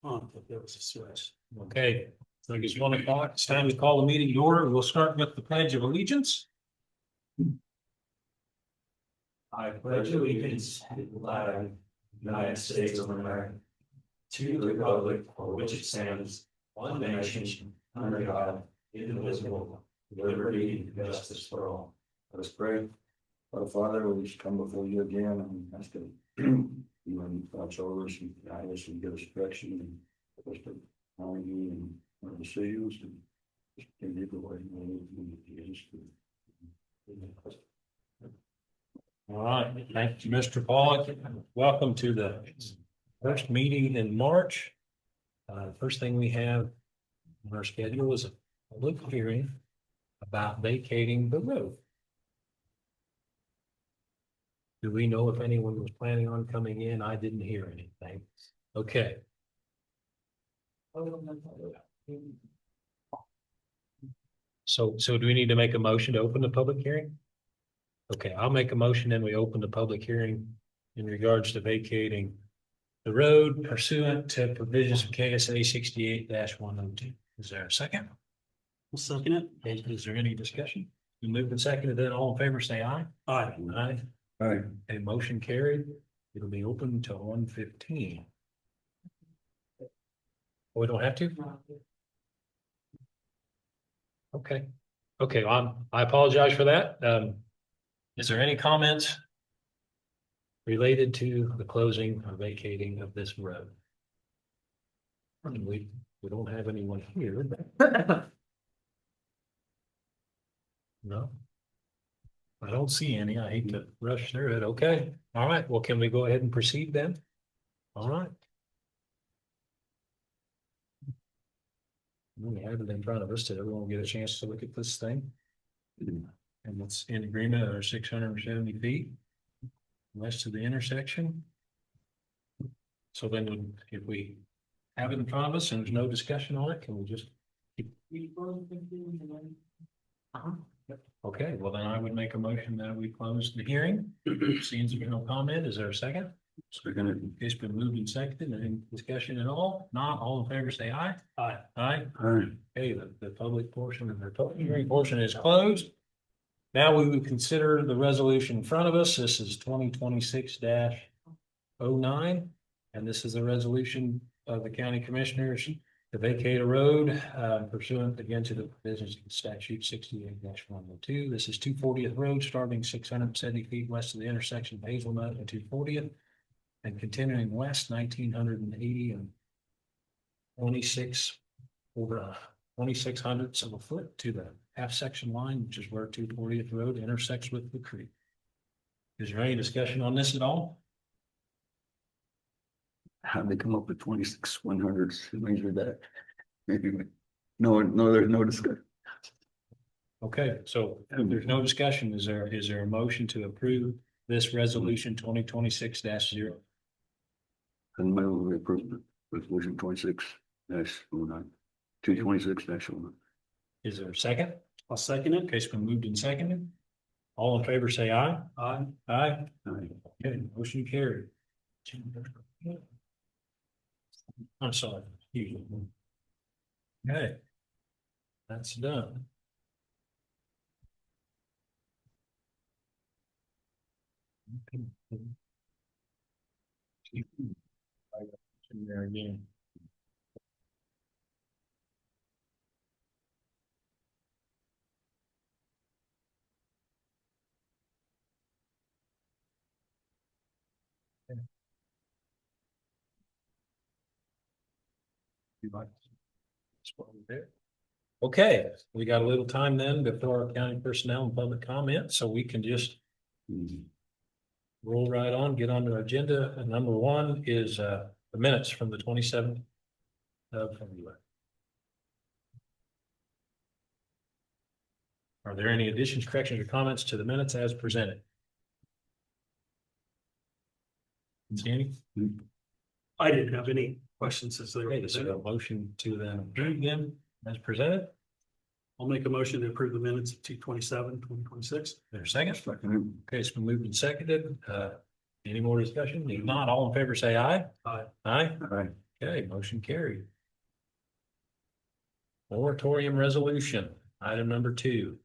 Oh, there was a switch. Okay, so it's 1 o'clock. It's time to call the meeting to order. We'll start with the Pledge of Allegiance. I pledge allegiance to the flag of the United States of America, to the republic for which it stands, one nation, under God, indivisible, with liberty and justice for all. Let us pray. Our Father, we just come before you again and ask that you and watch over us and guide us and give us direction and help us to honor you and our decisions and just give the way in Jesus. All right, thank you, Mr. Pollock. Welcome to the first meeting in March. First thing we have on our schedule is a public hearing about vacating the road. Do we know if anyone was planning on coming in? I didn't hear anything. Okay. So do we need to make a motion to open the public hearing? Okay, I'll make a motion and we open the public hearing in regards to vacating the road pursuant to provisions of KSA 68-102. Is there a second? I'll second it. Okay, is there any discussion? We moved and seconded, then all in favor say aye. Aye. Aye. All right. A motion carried. It'll be open until 1:15. We don't have to? Okay. Okay, I apologize for that. Is there any comments related to the closing or vacating of this road? We don't have anyone here. No. I don't see any. I hate to rush through it. Okay, all right. Well, can we go ahead and proceed then? All right. We have it in front of us. Did everyone get a chance to look at this thing? And it's in agreement or 670 feet west of the intersection. So then if we have it in front of us and there's no discussion on it, can we just keep? Okay, well then I would make a motion that we close the hearing. Seeing there's no comment, is there a second? Second. It's been moved and seconded. Any discussion at all? Not all in favor, say aye. Aye. Aye. All right. Okay, the public portion of the public hearing portion is closed. Now we would consider the resolution in front of us. This is 2026-09. And this is a resolution of the county commissioners to vacate a road pursuant again to the provisions of statute 68-102. This is 240th Road, starting 670 feet west of the intersection of Hazelnut and 240th. And continuing west 1980 and 26 over 26 hundredths of a foot to the half section line, which is where 240th Road intersects with the creek. Is there any discussion on this at all? How'd they come up with 26/100s? Who measured that? Maybe. No, there's no discussion. Okay, so if there's no discussion, is there a motion to approve this resolution 2026-0? And move we approve resolution 26-09. 226-09. Is there a second? I'll second it. Okay, it's been moved and seconded. All in favor, say aye. Aye. Aye. Aye. Okay, motion carried. I'm sorry. Okay. That's done. In there again. Okay, we got a little time then before our county personnel and public comment, so we can just roll right on, get on the agenda. And number one is the minutes from the 27th of February. Are there any additions, corrections, or comments to the minutes as presented? Danny? I didn't have any questions as they were Okay, is there presented. a motion to then approve them as presented? I'll make a motion to approve the minutes of 2/27/2026. There's a second? Second. Okay, it's been moved and seconded. Any more discussion? If not, all in favor say aye. Aye. Aye. All right. Okay, motion carried. Moratorium resolution, item number 2.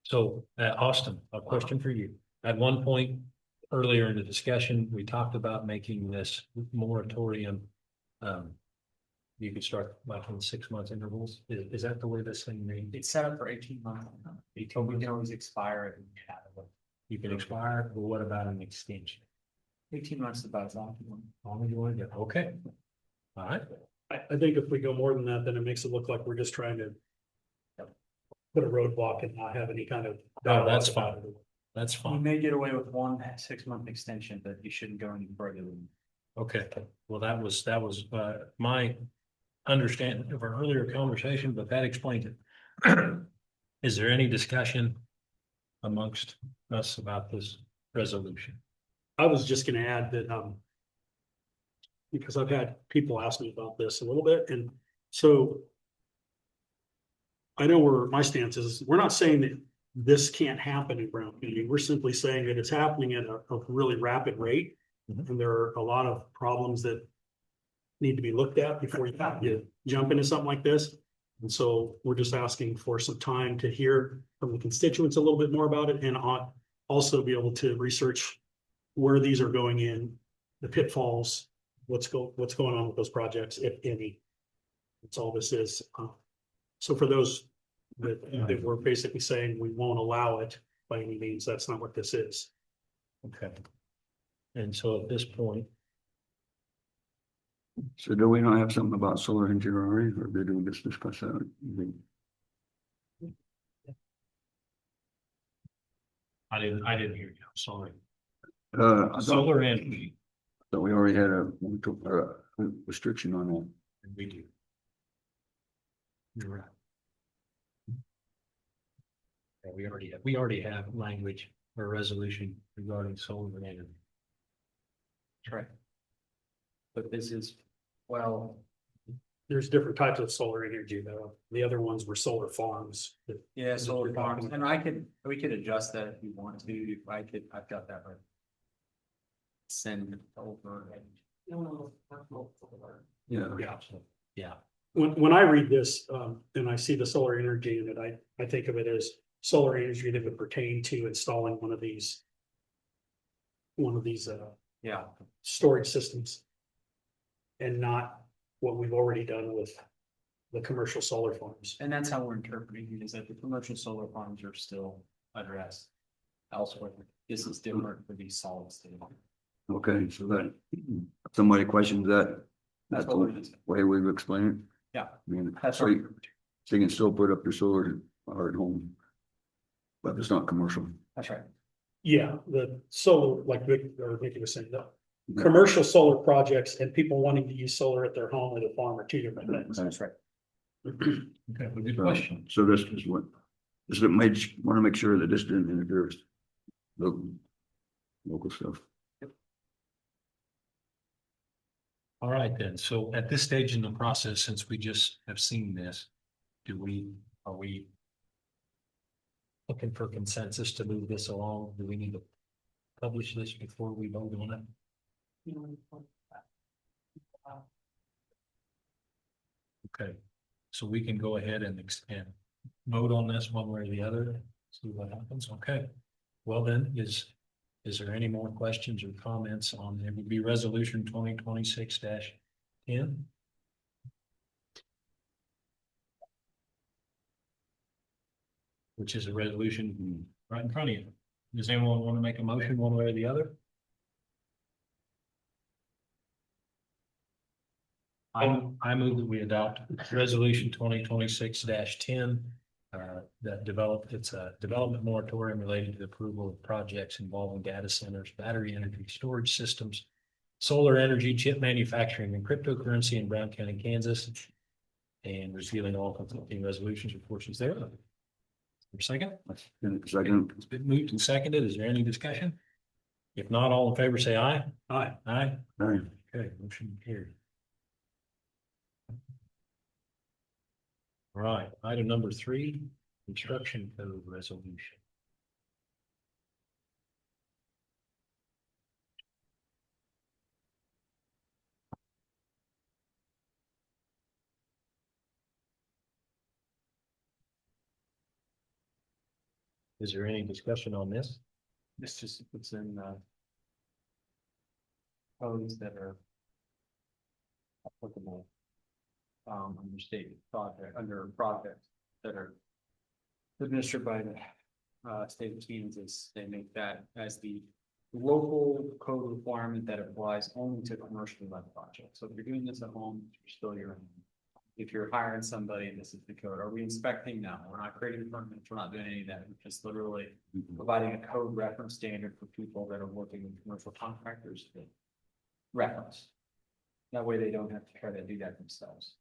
So, Austin, a question for you. At one point earlier in the discussion, we talked about making this moratorium. You could start like in 6 months intervals. Is that the way this thing reads? It's set up for 18 months. We can always expire it. You can expire, but what about an extension? 18 months is about as long as you want. Long as you want to get, okay. All right, I think if we go more than that, then it makes it look like we're just trying to put a roadblock and not have any kind of. No, that's dialogue fine. about it. that's You fine. may get away with 1 6-month extension, but you shouldn't go any further than. Okay, well, that was my understanding of our earlier conversation, but that explains it. Is there any discussion amongst us about this resolution? I was just gonna add that, because I've had people ask me about this a little bit, and so I know where my stance is. We're not saying that this can't happen in Brown County. We're simply saying that it's happening at a really rapid rate. Mhm. And there are a lot of problems that need to be looked at before you jump into something like this. And so we're just asking for some time to hear from the constituents a little bit more about it, and also be able to research where these are going in, the pitfalls, what's going on with those projects, if any. That's all this is. So for those that we're basically saying we won't allow it by any means, that's not what this is. Okay. And so at this point, So do we not have something about solar energy already, or did we just discuss that? I didn't hear you, I'm sorry. I thought Solar energy, that we already had a restriction on that. and we do. You're right. Yeah, we already have language or resolution regarding solar energy. That's right. But this is, well, There's different types of solar energy though. The other ones were solar farms. yeah, solar you're farms, talking and we could adjust that if you want to, if I've got that right. Send over. Yeah. Yeah. Yeah, When I read this, and I see the solar energy in it, I think of it as solar energy that would pertain to installing one of these Yeah, storage systems. And not what we've already done with the commercial solar farms. and that's how we're interpreting it, is that the commercial solar farms are still addressed elsewhere. This is different for these solid state. Okay, so that, somebody questions that, That's that's what we're the gonna say. way we explain it. Yeah, I mean, that's so right. you can still put up your solar or at home. But it's not commercial. That's right. Yeah, the solar, like Vicky was saying, the commercial solar projects and people wanting to use solar at their home or the farm are two different things. That's right. okay, well, good question. So this is what, this is want to make sure that this didn't interfere with local stuff. All right then, so at this stage in the process, since we just have seen this, are we looking for consensus to move this along? Do we need to publish this before we vote on it? Okay, so we can go ahead and vote on this one way or the other, see what happens, okay? Well then, is there any more questions or comments on, it would be resolution 2026-10? Which is a resolution right in front of you. Does anyone want to make a motion one way or the other? I move that we adopt resolution 2026-10. It's a development moratorium related to the approval of projects involving data centers, battery energy storage systems, solar energy, chip manufacturing, and cryptocurrency in Brown County, Kansas. And repealing all conflicting resolutions or portions thereof. Second, Second, it's been moved and seconded. Is there any discussion? If not, all in favor, say aye. Aye. Aye. aye. Okay, motion carried. All right, item number 3, construction code resolution. Is there any discussion on this? This just puts in, codes that are applicable. Under state project, under projects that are administered by the, state of Kansas, they make that as the local code requirement that applies only to commercially led projects. So if you're doing this at home, you're still your own. If you're hiring somebody, this is the code. Are we inspecting? No, we're not creating permits. We're not doing any of that. We're just literally providing a code reference standard for people that are working with commercial contractors to reference. That way they don't have to try to do that themselves.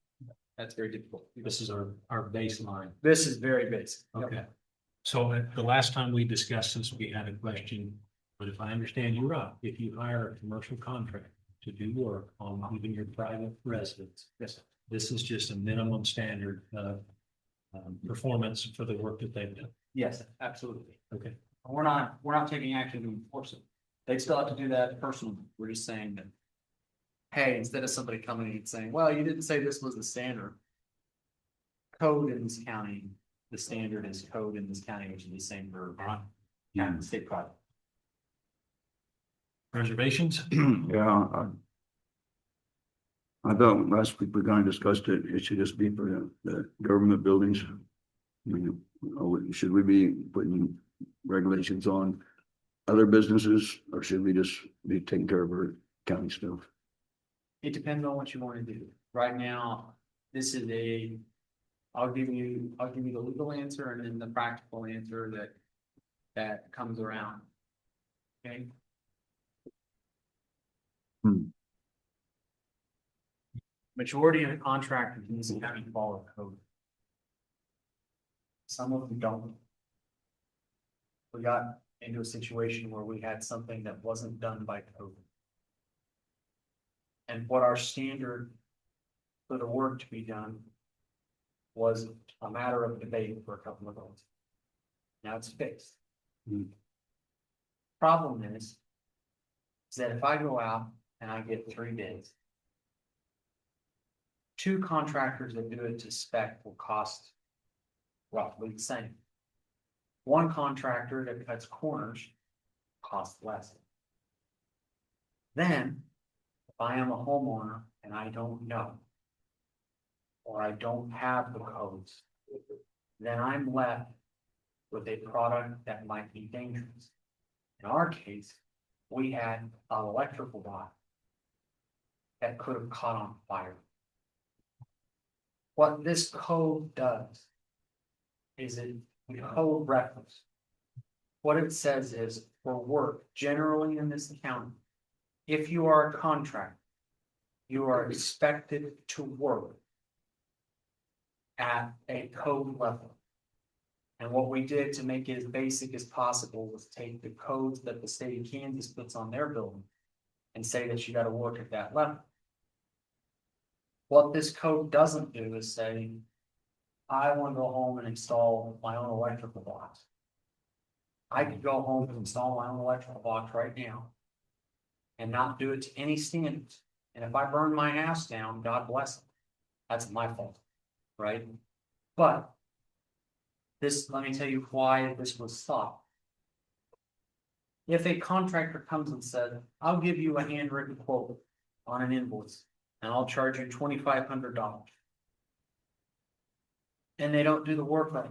That's very difficult. This is our baseline. This is very basic. Okay. So at the last time we discussed this, we had a question, but if I understand you right, if you hire a commercial contractor to do work on even your private residence, Yes. this is just a minimum standard performance for the work that they've done. Yes, absolutely. Okay. We're not taking action to enforce it. They still have to do that personally. We're just saying that. Hey, instead of somebody coming in and saying, well, you didn't say this was the standard. Code in this county, the standard is code in this county, which is the same for county, state project. Reservations? Yeah, I thought last week we kind of discussed it. It should just be for the government buildings. I mean, should we be putting regulations on other businesses, or should we just be taking care of our county stuff? It depends on what you want to do. Right now, this is I'll give you the legal answer and then the practical answer that comes around. Okay? Majority of the contractors in this county follow code. Some of them don't. We got into a situation where we had something that wasn't done by code. And what our standard for the work to be done was a matter of debate for a couple of months. Now it's fixed. Problem is that if I go out and I get 3 bids, 2 contractors that do it to spec will cost roughly the same. 1 contractor that cuts corners costs less. Then, if I am a homeowner and I don't know, or I don't have the codes, then I'm left with a product that might be dangerous. In our case, we had an electrical box that could have caught on fire. What this code does is it code reference. What it says is for work generally in this county, if you are a contractor, you are expected to work at a code level. And what we did to make it as basic as possible was take the codes that the state of Kansas puts on their building and say that you got to work at that level. What this code doesn't do is say, I want to go home and install my own electrical box. I could go home and install my own electrical box right now and not do it to any standards. And if I burn my house down, God bless it. That's my fault, right? But this, let me tell you why this was thought. If a contractor comes and says, I'll give you a handwritten quote on an invoice and I'll charge you $2,500. And they don't do the work right.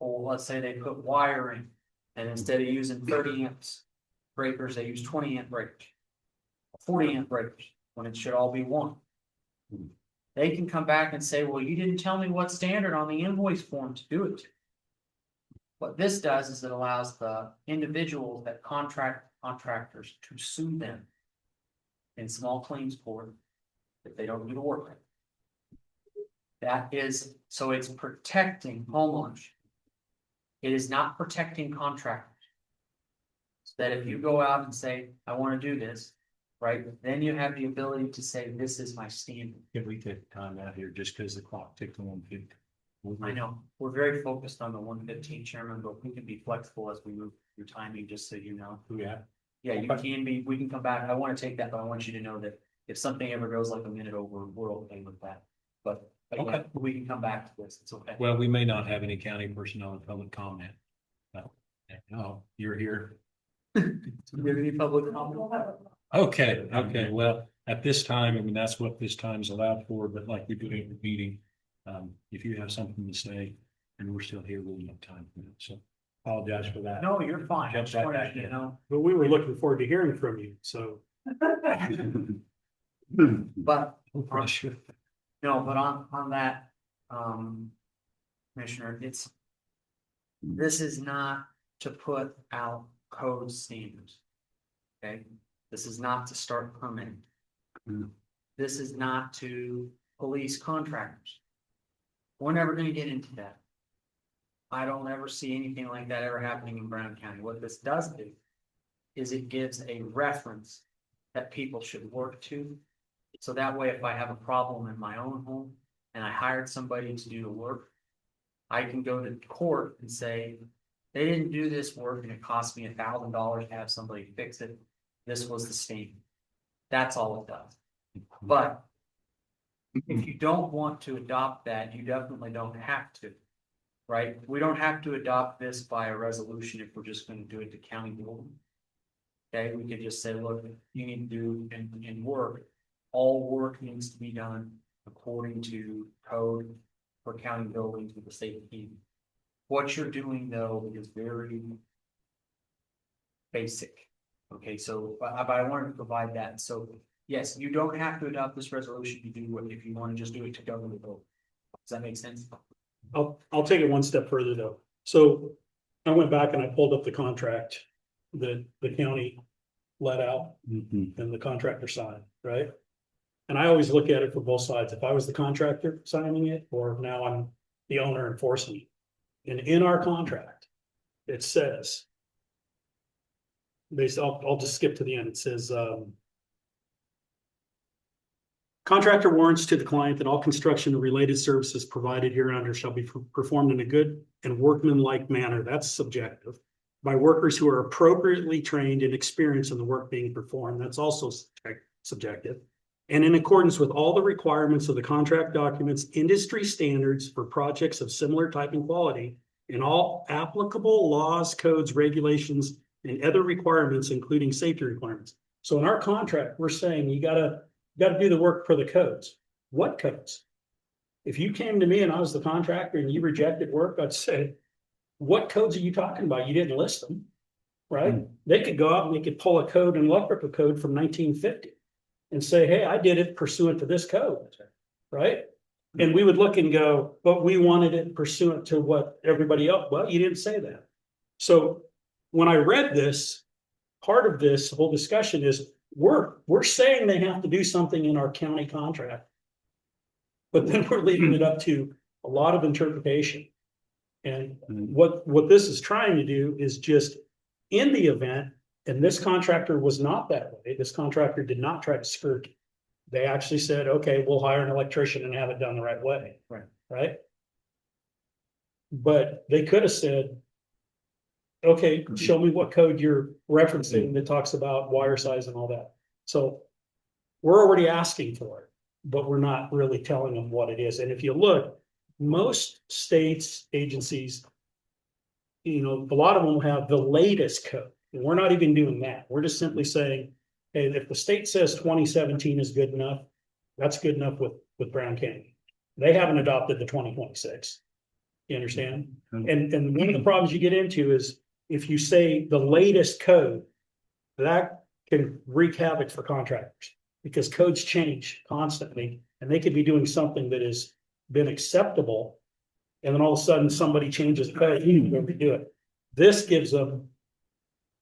Or let's say they put wiring and instead of using 30 amps breakers, they use 20 amp breakers, 40 amp breakers when it should all be 1. They can come back and say, well, you didn't tell me what standard on the invoice form to do it. What this does is it allows the individuals that contractors to sue them in small claims court if they don't do the work. That is, so it's protecting homeowners. It is not protecting contractors. So that if you go out and say, I want to do this, right, then you have the ability to say, this is my standard. Can we take time out here just because the clock ticked on 1:50? I know, we're very focused on the 115, Chairman, but we can be flexible as we move through timing, just so you know. Yeah. Yeah, you can be, we can come back. I want to take that, but I want you to know that if something ever goes like a minute over, we're okay with that. But yeah, Okay. we can come back to this. It's okay. Well, we may not have any county personnel in public comment. No, you're here. Do you have any public comment? Okay, well, at this time, I mean, that's what this time's allowed for, but like we do in the meeting. If you have something to say and we're still here, we'll have time for it, so apologize for that. No, you're fine. I Jump just back wanted back you to in. know. But we were looking forward to hearing from you, so. But No pressure. no, but on that, Commissioner, this is not to put out code standards. Okay, this is not to start permitting. Mm. This is not to police contractors. We're never gonna get into that. I don't ever see anything like that ever happening in Brown County. What this does do is it gives a reference that people should work to. So that way, if I have a problem in my own home and I hired somebody to do the work, I can go to court and say, they didn't do this work and it cost me $1,000 to have somebody fix it. This was the standard. That's all it does. But if you don't want to adopt that, you definitely don't have to. Right? We don't have to adopt this by a resolution if we're just going to do it to county building. Okay, we could just say, look, you need to do in work, all work needs to be done according to code for county buildings with the state of Keene. What you're doing though is very basic. Okay, so but I wanted to provide that. So yes, you don't have to adopt this resolution. You do what if you want to just do it to govern the bill. Does that make sense? I'll take it one step further though. So I went back and I pulled up the contract that the county let out Mhm. and the contractor signed, right? And I always look at it from both sides. If I was the contractor signing it, or now I'm the owner enforcing it. And in our contract, it says. I'll just skip to the end. It says, contractor warrants to the client that all construction and related services provided hereunder shall be performed in a good and workmanlike manner. That's subjective. By workers who are appropriately trained and experienced in the work being performed. That's also subjective. And in accordance with all the requirements of the contract documents, industry standards for projects of similar type and quality, and all applicable laws, codes, regulations, and other requirements, including safety requirements. So in our contract, we're saying you gotta do the work per the codes. What codes? If you came to me and I was the contractor and you rejected work, I'd say, what codes are you talking about? You didn't list them, right? They could go out and they could pull a code, an electrical code from 1950 and say, hey, I did it pursuant to this code, right? And we would look and go, but we wanted it pursuant to what everybody else, well, you didn't say that. So when I read this, part of this whole discussion is we're saying they have to do something in our county contract. But then we're leaving it up to a lot of interpretation. And what this is trying to do is just in the event, and this contractor was not that way. This contractor did not try to skirt. They actually said, okay, we'll hire an electrician and have it done the right way. Right. Right. But they could have said, okay, show me what code you're referencing that talks about wire size and all that. So we're already asking for it, but we're not really telling them what it is. And if you look, most states, agencies, a lot of them have the latest code. And we're not even doing that. We're just simply saying, hey, if the state says 2017 is good enough, that's good enough with Brown County. They haven't adopted the 2026. You understand? And one of the problems you get into is if you say the latest code, that can wreak havoc for contractors because codes change constantly and they could be doing something that has been acceptable. And then all of a sudden somebody changes the code, you go redo it. This gives them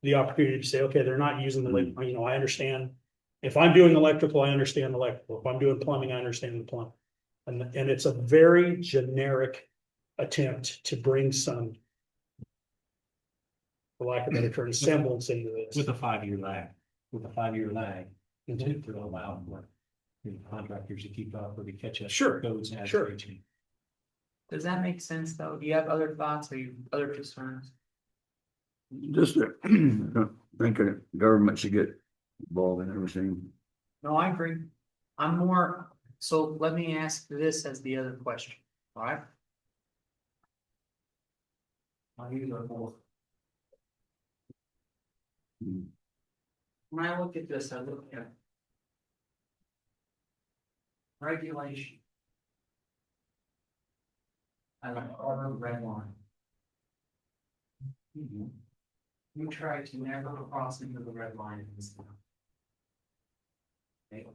the opportunity to say, okay, they're not using the, I understand. If I'm doing electrical, I understand electrical. If I'm doing plumbing, I understand the plumbing. And it's a very generic attempt to bring some for lack of a better term, semblance into this. With a 5-year lag, to allow for the contractors to keep up or to catch up. Sure, Codes as sure. they change. Does that make sense though? Do you have other thoughts or other concerns? Just, I think the government should get involved in everything. No, I agree. I'm more, so let me ask this as the other question, all right? I'll use our both. When I look at this, I look at regulation. I like our red line. You try to never cross into the red line in this town. Okay.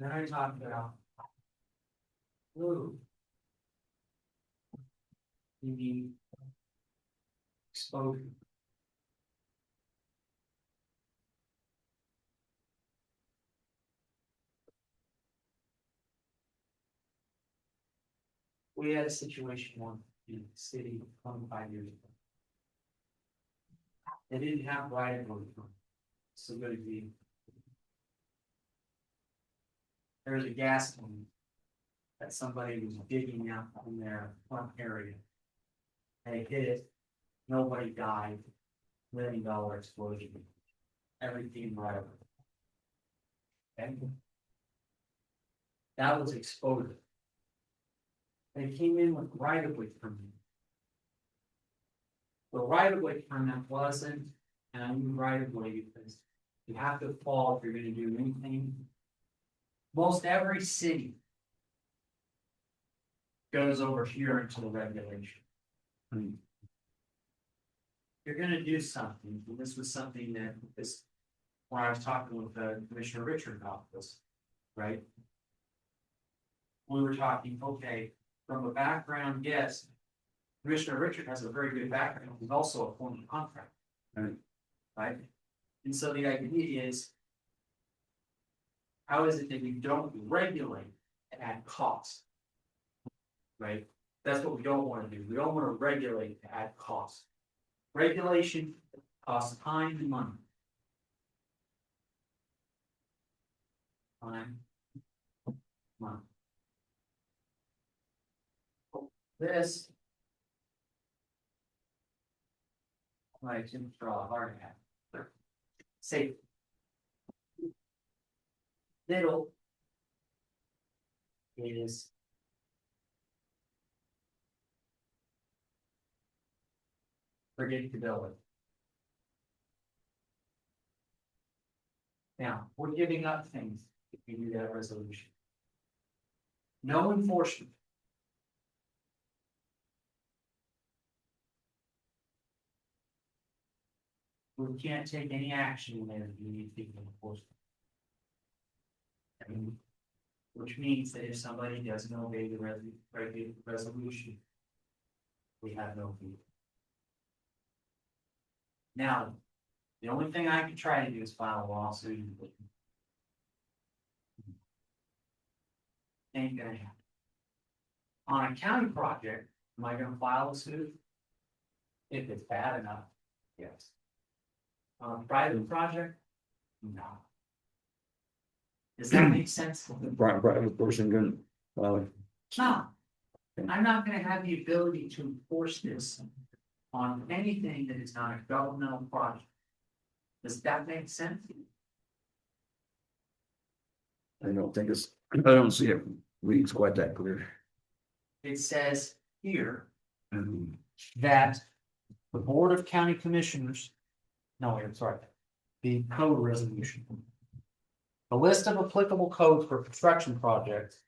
Then I talk about blue. You need exposure. We had a situation one in the city 25 years ago. They didn't have right of way. So good to be. There's a gas line that somebody was digging out in their front area. They hit it, nobody died, $1 million explosion. Everything right of way. Okay? That was exposure. They came in with right of way permit. The right of way permit wasn't, and I mean right of way because you have to fall if you're gonna do anything. Most every city goes over here into the regulation. You're gonna do something, and this was something that this, when I was talking with Commissioner Richard about this, right? We were talking, okay, from a background, yes, Commissioner Richard has a very good background, he's also a former contractor. Right. Right? And so the idea is, how is it that you don't regulate at cost? Right? That's what we don't want to do. We don't want to regulate at cost. Regulation costs time and money. Time. Money. This. Like, Jim draw a hard hat. Safe. Middle. Is. Predictability. Now, we're giving up things if we do that resolution. No enforcement. We can't take any action when we need people enforcement. I mean, which means that if somebody doesn't obey the resolution, we have no fee. Now, the only thing I can try to do is file a lawsuit. Ain't gonna happen. On a county project, am I gonna file a suit? If it's bad enough, yes. On a private project, no. Does that make sense? The private person can, No. I'm not gonna have the ability to enforce this on anything that is not a governmental project. Does that make sense? I don't think it's, I don't see it reads quite that clear. It says here Um, that the Board of County Commissioners. No, wait, I'm sorry. The code resolution. The list of applicable codes for construction projects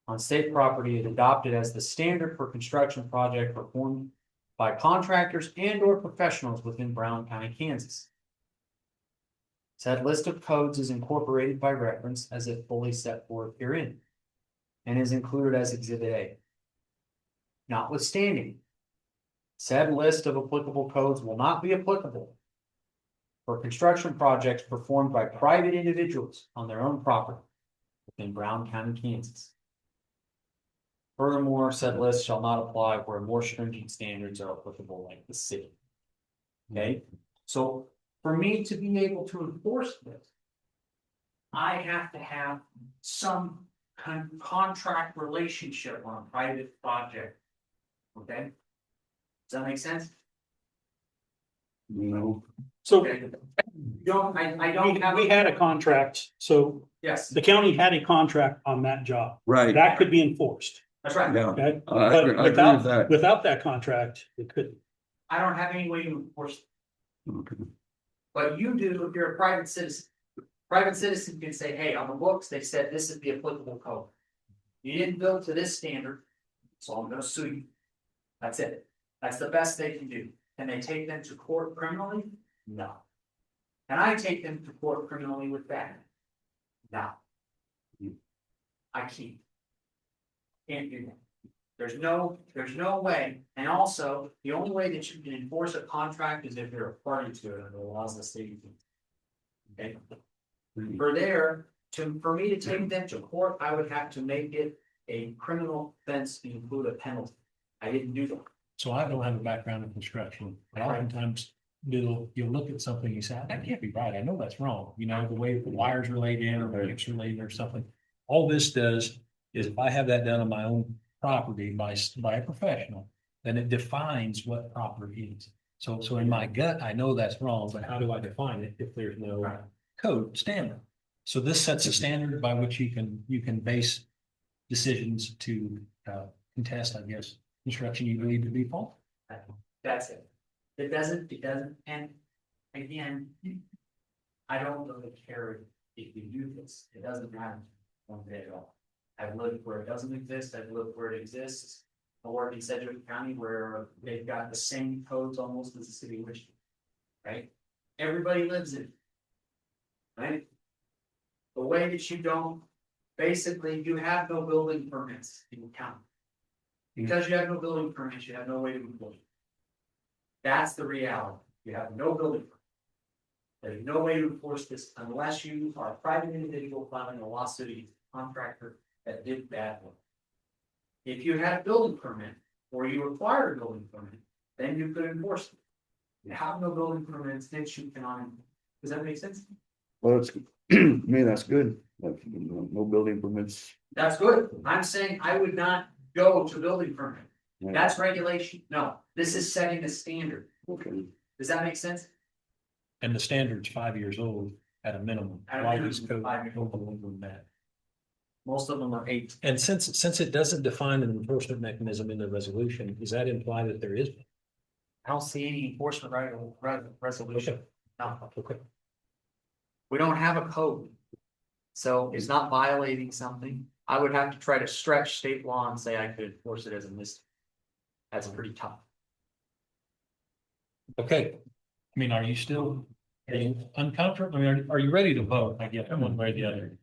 on state property is adopted as the standard for construction project performed by contractors and or professionals within Brown County, Kansas. Said list of codes is incorporated by reference as if fully set forth herein and is included as Exhibit A. Notwithstanding, said list of applicable codes will not be applicable for construction projects performed by private individuals on their own property within Brown County, Kansas. Furthermore, said list shall not apply where more stringent standards are applicable like the city. Okay, so for me to be able to enforce this. I have to have some contract relationship on a private project. Okay? Does that make sense? No, So Okay. I don't have. we had a contract, so Yes, the county had a contract on that job. right, That could be enforced, yeah, okay? I But agree with without, that. without that contract, it couldn't. I don't have any way to enforce, Okay. but you do if you're a private citizen. Private citizen can say, hey, on the books, they said this is the applicable code. You didn't build to this standard, so I'm gonna sue you. That's it. That's the best they can do. Can they take them to court criminally? No. Can I take them to court criminally with that? No. I can't. Can't do that. There's no way, and also, the only way that you can enforce a contract is if you're a party to it under the laws of the state. Okay? For me to take them to court, I would have to make it a criminal offense to include a penalty. I didn't do that. So I don't have a background in construction, but oftentimes you'll look at something, you say, that can't be right. I know that's wrong. You know, the way the wires are laid in or the pipes are laid in or something. All this does is if I have that done on my own property by a professional, then it defines what proper is. So in my gut, I know that's wrong, but how do I define it if there's no code standard? So this sets a standard by which you can base decisions to contest, I guess, construction you believe to be fault. That's it. It doesn't, and again, I don't really care if you do this, it doesn't matter one bit at all. I've lived where it doesn't exist, I've lived where it exists. I work in Sedgwick County where they've got the same codes almost as the city of Wichita. Right? Everybody lives in it. Right? The way that you don't, basically, you have no building permits in the county. Because you have no building permits, you have no way to enforce it. That's the reality. You have no building permit. There's no way to enforce this unless you are a private individual filing a lawsuit against a contractor that did bad work. If you had a building permit or you require a building permit, then you could enforce it. You have no building permits, then you cannot. Does that make sense? Well, it's, I mean, that's good, no building permits. That's good. I'm saying I would not go to building permit. Yeah. That's regulation. No, this is setting the standard. Okay, Does that make sense? And the standard's 5 years old at a minimum. At a Why minimum, is code 5 years old. older than that? Most of them are 8. And since it doesn't define an enforcement mechanism in the resolution, does that imply that there is? I don't see any enforcement resolution. No. Okay. We don't have a code. So it's not violating something. I would have to try to stretch state law and say I could enforce it as a misdemeanor. That's pretty tough. Okay. I mean, are you still uncomfortable? I mean, are you ready to vote? I guess one way or the other.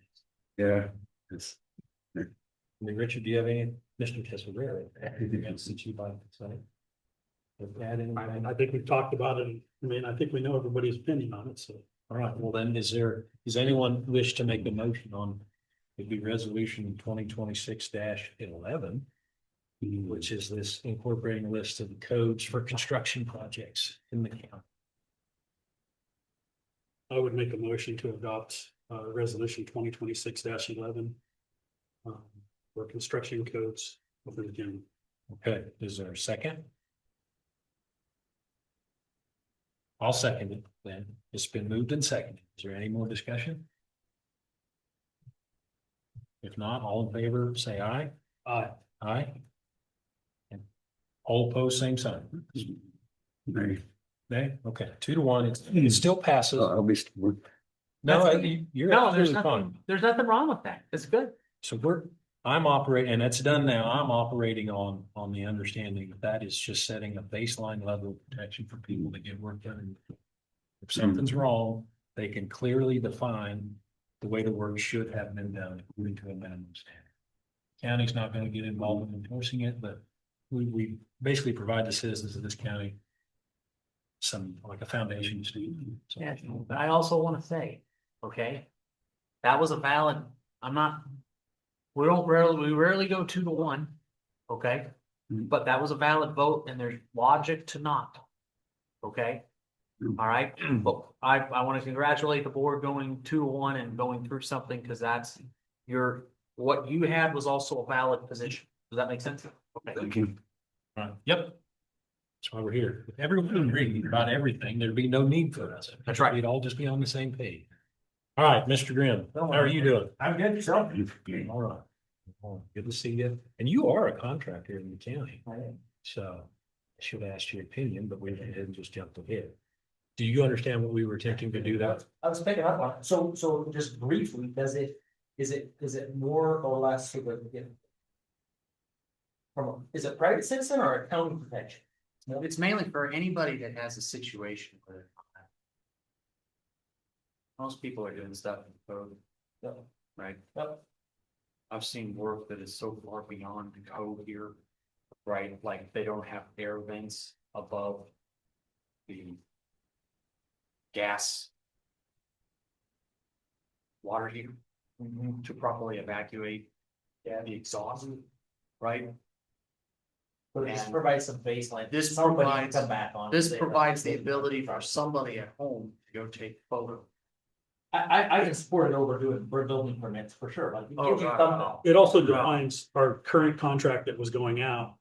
yeah, it's, I mean, Richard, do you have any, Mr. Tessalero, anything else that you'd like to say? Add anything? I think we've talked about it. I mean, I think we know everybody's opinion on it, so. All right, well then, does anyone wish to make a motion on, it'd be resolution 2026-11, which is this incorporating a list of the codes for construction projects in the county? I would make a motion to adopt resolution 2026-11. For construction codes within the county. Okay, is there a second? I'll second it then. It's been moved and seconded. Is there any more discussion? If not, all in favor, say aye. Aye. And all opposed, same sign. nay, Nay, okay, 2-1, it still passes. I'll be, No, That's- you're No, there's absolutely fine. nothing, there's nothing wrong with that. It's good. So I'm operating, and that's done now. I'm operating on the understanding that is just setting a baseline level of protection for people that get work done. If something's wrong, they can clearly define the way the work should have been done according to a minimum standard. County's not going to get involved in enforcing it, but we basically provide the citizens of this county some, like a foundation to do. So- Yeah, but I also want to say, okay, that was a valid, we rarely go 2-1. Okay? Mhm. But that was a valid vote and there's logic to not. Okay? Mhm. All right, but I want to congratulate the board going 2-1 and going through something, because that's what you had was also a valid position. Does that make sense? Okay. Thank you. Right. Yep. That's why we're here. If everyone agreed about everything, there'd be no need for us. That's right. We'd all just be on the same page. All right, Mr. Grimm, how are you doing? I'm good, yourself? All right. Well, good to see you. And you are a contractor in the county, so I should have asked your opinion, but we went ahead and just jumped ahead. Do you understand what we were attempting to do that? I was picking up on, it. So just briefly, is it more or less significant? Is it private citizen or a county protection? It's mainly for anybody that has a situation where. Most people are doing stuff in code. Right? I've seen work that is so far beyond the code here. Right, like they don't have air vents above the gas. Water heater to properly evacuate. The exhaust, right? But it just And provides some baseline. this Somebody can provides- come back on. This it. provides the ability for somebody at home to go take photo. I can support it over doing for building permits for sure, like. It gives you thumbnail. It also defines our current contract that was going out.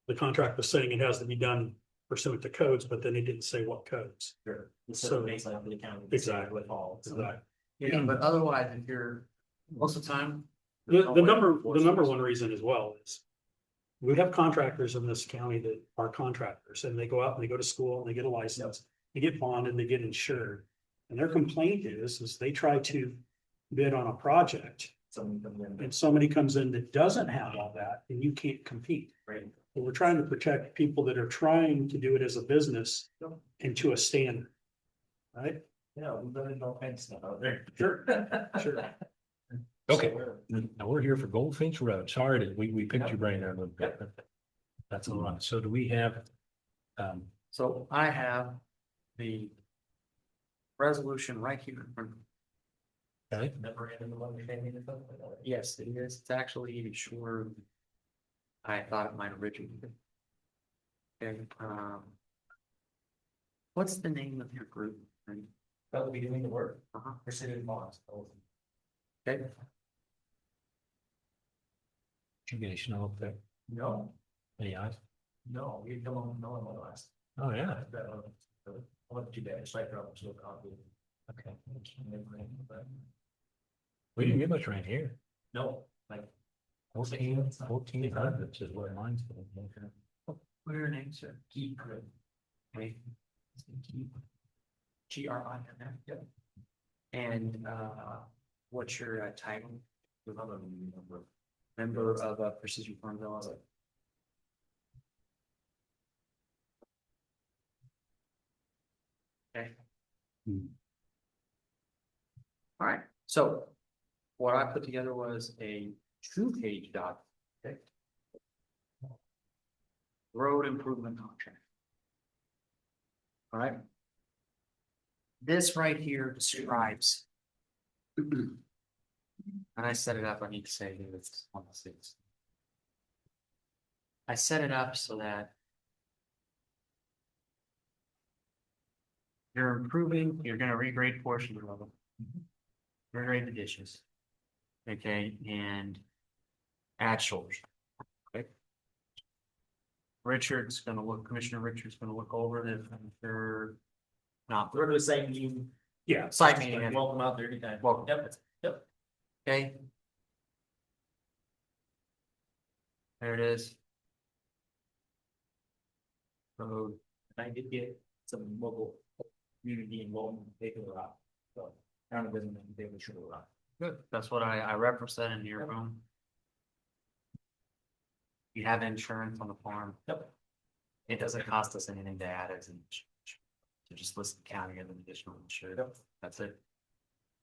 The contract was saying it has to be done pursuant to codes, but then it didn't say what codes. Sure. Instead of baseline for the county. Exactly. With all. Exactly. Yeah, but otherwise, if you're, most of the time. The number one reason as well is. We have contractors in this county that are contractors and they go out and they go to school and they get a license, they get bonded, they get insured. And their complaint is they try to bid on a project Someone comes in. and somebody comes in that doesn't have all that and you can't compete. Right. But we're trying to protect people that are trying to do it as a business and to a standard. Right? Yeah, we've done it all kinds of stuff out there. Sure. Sure. Okay, now we're here for Goldfinch Road. Sorry that we picked your brain there a little bit. But that's a lot. So do we have? So I have the. Resolution right here in front of me. Okay, Memorandum of understanding or something like that. Yes, it is. It's actually even shorter. than I thought it might originally be. Okay, what's the name of your group? That would be doing the work. Uh-huh. For city of bonds. Okay, you guys know up there. No, Any eyes? no, you come on, no, on the last. Oh, yeah. I'll let you guys strike out, so copy. Okay. But We didn't get much right here. no, like. 1400 is what mine's. what are your names, sir? Keep good. Okay. GRI. Yep. And what's your title? Another member. Member of Precision Farms LLC. Okay. All right, so what I put together was a 2-page document. Okay. Road improvement contract. All right. This right here describes. And I set it up, I need to say that it's on the 6th. I set it up so that. You're improving, you're gonna regrade portions of them. Regrade the dishes. Okay, and add shoulders. Okay. Commissioner Richard's gonna look over it, and they're not. We're the same, you. Yeah. Site meeting. Welcome out there anytime. Welcome. Yep. Okay. There it is. Road. I did get some local community involvement, taking a rock. So, county doesn't make a daily sugar rock. Good. That's what I referenced that in your phone. You have insurance on the farm. Yep. It doesn't cost us anything to add as an. To just list the county as an additional insured. Yep. That's it.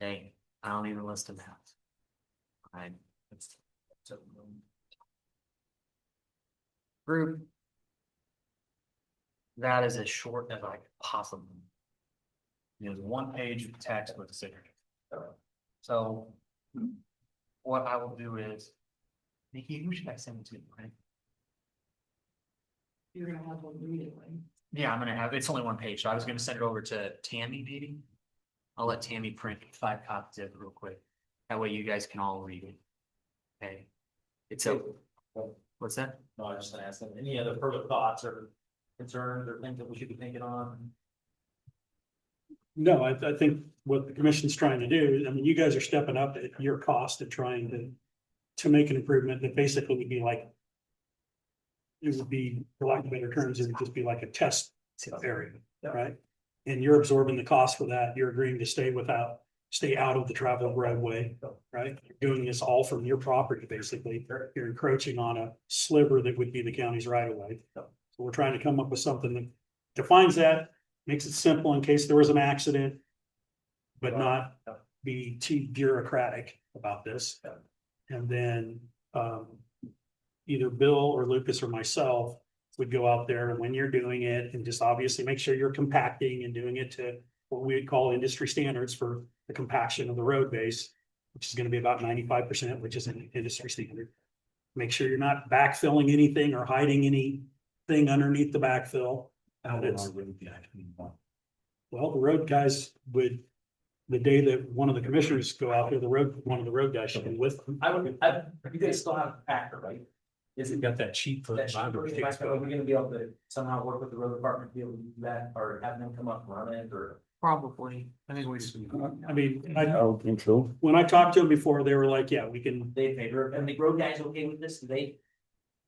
Hey, I don't even list them out. Alright. So, Group. That is as short as I could possibly. It was 1 page of text with a signature. So. What I will do is. Nikki, who should I send it to, right? You're gonna have one immediately. Yeah, I'm gonna have, it's only one page, so I was gonna send it over to Tammy, maybe. I'll let Tammy print 5 copies of it real quick. That way you guys can all read it. Okay. It's a, what's that? No, I was just gonna ask them, any other further thoughts or concerns or things that we should be thinking on? No, I think what the commission's trying to do, I mean, you guys are stepping up at your cost and trying to make an improvement that basically would be like, it would be, for lack of better terms, it would just be like a test area, right? And you're absorbing the cost for that. You're agreeing to stay out of the travel roadway, right? You're doing this all from your property, basically. You're encroaching on a sliver that would be the county's right of way. So we're trying to come up with something that defines that, makes it simple in case there was an accident, but not be too bureaucratic about this. And then, either Bill or Lucas or myself would go out there and when you're doing it and just obviously make sure you're compacting and doing it to what we would call industry standards for the compaction of the road base, which is gonna be about 95%, which is an industry standard. Make sure you're not backfilling anything or hiding anything underneath the backfill. How It's- will our road be actually done? Well, the road guys would, the day that one of the commissioners go out there, one of the road guys should be with them. You guys still have a factor, right? Is We've it got that sheet foot. that are we gonna be able to somehow work with the road department to be able to do that, or have them come up and run it, or? Probably. I think we. I mean, I don't think so. when I talked to them before, they were like, yeah, we can, They favor, and the road guys okay with this, do they?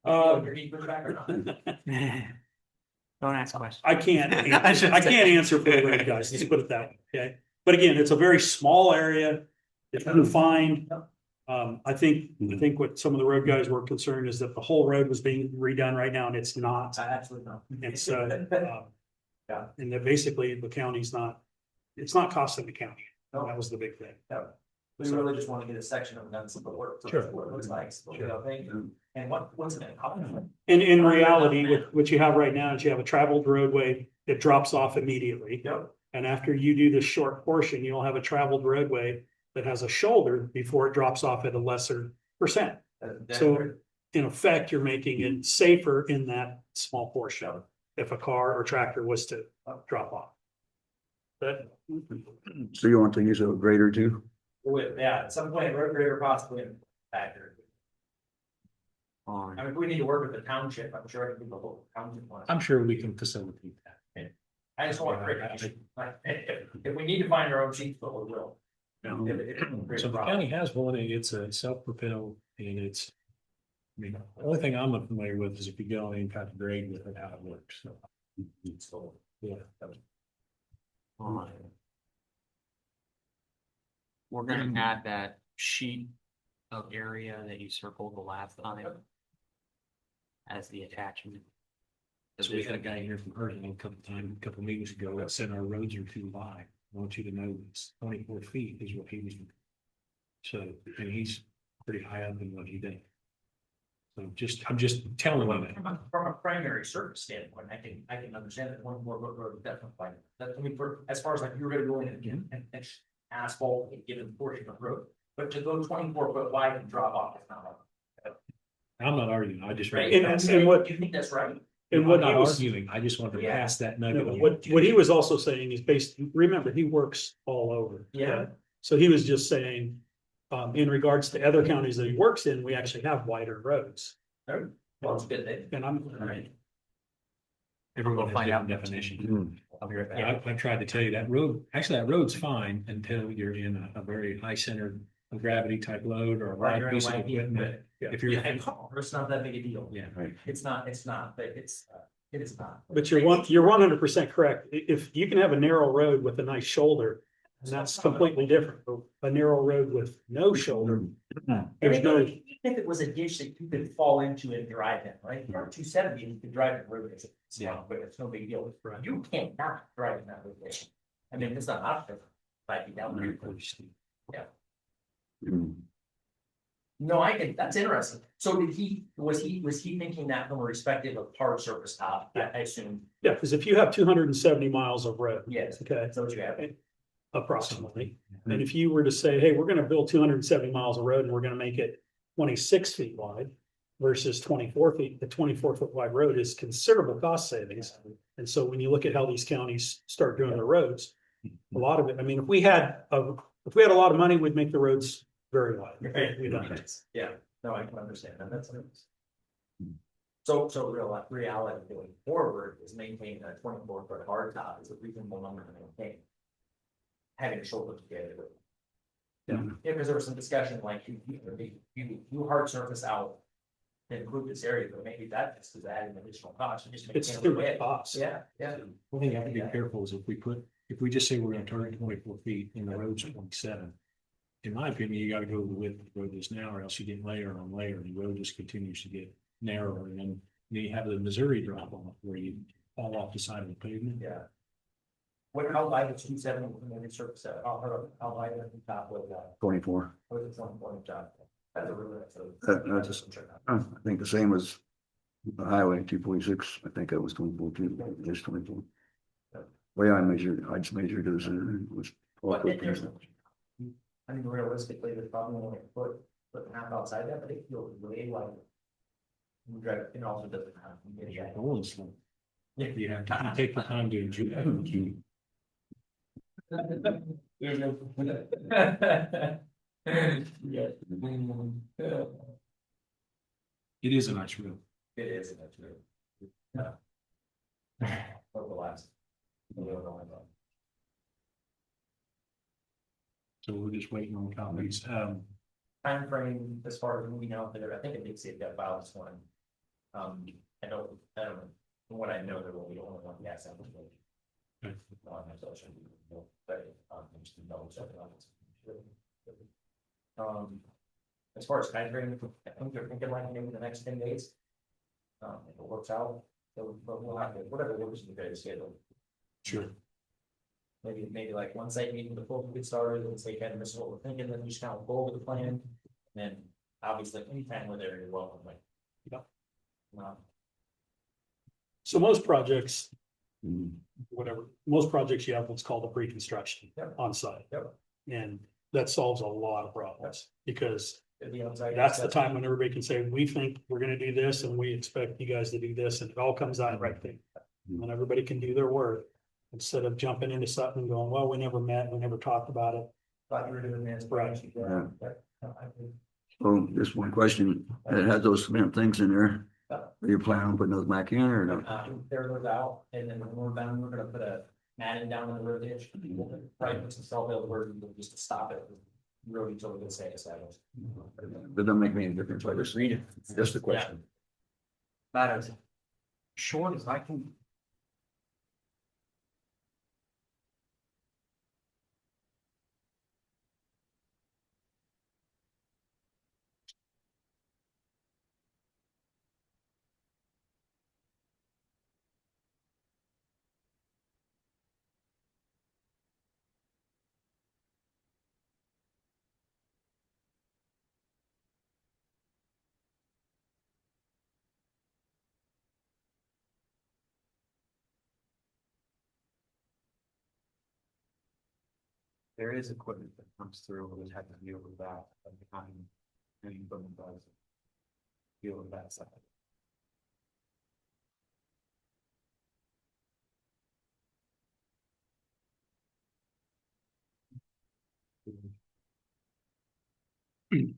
Uh, Your heat back or not? Don't ask questions. I can't answer for the road guys, let's put it that way, okay? But again, it's a very small area, it's confined. I think what some of the road guys were concerned is that the whole road was being redone right now and it's not. Absolutely not. And so, Yeah. and that basically the county's not, it's not costing the county. No. That was the big thing. We really just wanna get a section of done some work. Sure. What it looks like, so, you know, thing. And what's it gonna And in reality, what you have right now is you have a traveled roadway that drops off immediately. Yep. And after you do this short portion, you'll have a traveled roadway that has a shoulder before it drops off at a lesser percent. So in effect, you're making it safer in that small portion if a car or tractor was to drop off. But So you want to use a grader too? Yeah, at some point, road grader possibly a factor. I mean, if we need to work with the township, I'm sure I can do the whole township one. I'm sure we can facilitate that. I just want to create, like, if we need to find our own sheets, but we will. So the county has one, and it's a self-propelled, and it's. I mean, the only thing I'm familiar with is if you go and kind of grade with it, how it works, so. So, yeah. We're gonna add that sheet of area that you circled the last time. As the attachment. So we had a guy here from Hurricane a couple meetings ago that said our roads are too wide. I want you to know it's 24 feet is what he was. So, and he's pretty high up in what he did. So I'm just telling you that. From a primary service standpoint, I can understand that one more road is definitely fine. That, I mean, for, as far as like you're gonna go in and asphalt a given portion of road, but to go 24 foot wide and drop off, it's not. I'm not arguing, I just. Right, and what- you think that's right? and I'm what not he was, arguing, I just wanted to Yeah. pass that nugget. no, on. what he was also saying is remember, he works all over. Yeah. So he was just saying, in regards to other counties that he works in, we actually have wider roads. Well, it's good then. And I'm, Right. Everyone has find out. different definition. Hmm. I'll be right back. Yeah, I tried to tell you that road, actually, that road's fine until you're in a very high centered gravity type load or a Right, large you're piece of in equipment. If you're. Yeah, it's not that big a deal. Yeah. It's not, but it is not. but you're 100% correct. If you can have a narrow road with a nice shoulder, and that's completely different. But a narrow road with no shoulder, there's no, Even if it was a ditch that you could fall into and drive in, right? You're 270, you could drive it road, it's small, but it's no big deal. Right. You can't not drive in that road. I mean, it's not option. 5 feet down there. Hmm. No, that's interesting. So was he thinking that from a perspective of hard surface top, I assume? yeah, because if you have 270 miles of road, Yes, okay, that's what you have. approximately. And if you were to say, hey, we're gonna build 270 miles of road and we're gonna make it 26 feet wide, versus 24 feet, the 24 foot wide road is considerable cost savings. And so when you look at how these counties start doing their roads, a lot of it, I mean, if we had a lot of money, we'd make the roads very wide. We don't. Yeah, no, I can understand that, that's. So reality going forward is maintaining a 24 foot hard top is a reasonable number to maintain. Having a shoulder together. Yeah, because there was some discussion like you hard surface out. To improve this area, but maybe that just is adding additional cost. And just It's making too it much away. cost. Yeah, yeah. One thing you have to be careful is if we just say we're gonna turn it 24 feet and the road's 27. In my opinion, you gotta go the width the road is now, or else you get layer on layer, and the road just continues to get narrower, and then you have the Missouri drop off where you fall off the side of the pavement. Yeah. How wide is 270 when you surface that? How wide is the top with that? 24. What is it on top? That's a really, That's just, I think the same as the highway 246. I think that was 24 too, just 24. Way I just measured it was. What, there's, I mean, realistically, there's probably only a foot and a half outside that, but it feels way like. You drive, it also doesn't have. Yeah, the one's like- You have to take the time to enjoy it. There's no. It is a nice road. It is, that's true. Yeah. Over the last. So we're just waiting on copies. Time frame as far as moving out there, I think it did say that file this one. I don't know, from what I know, there will be only one gas application. Okay. But, just to double check it out. As far as time frame, I think they're thinking like maybe the next 10 days. If it works out, so we'll have to, whatever works in the guys' schedule. Sure. Maybe like one site meeting before we get started, and say kind of this is what we're thinking, then we just kind of go over the plan. And then obviously anytime we're there, you're welcome, like. So most projects, Mhm. most projects you have what's called a pre-construction Yep. on site. Yep. And that solves a lot of problems because The on-site that's the assessment. time when everybody can say, we think we're gonna do this and we expect you guys to do this, and it all comes out right thing. And everybody can do their work instead of jumping into something and going, well, we never met, we never talked about it. Thought you were doing this. Right. Yeah. No, I agree. Well, just one question. It has those cement things in there. Are you planning on putting those back in or no? There goes out, and then when we're done, we're gonna put a matting down on the road edge. Right, put some self-built word just to stop it. Road utility will say established. That doesn't make any difference. I just read it. Just a question. About as short as I can. There is equipment that comes through, we'll just have to deal with that, behind any equipment does. Deal with that side. We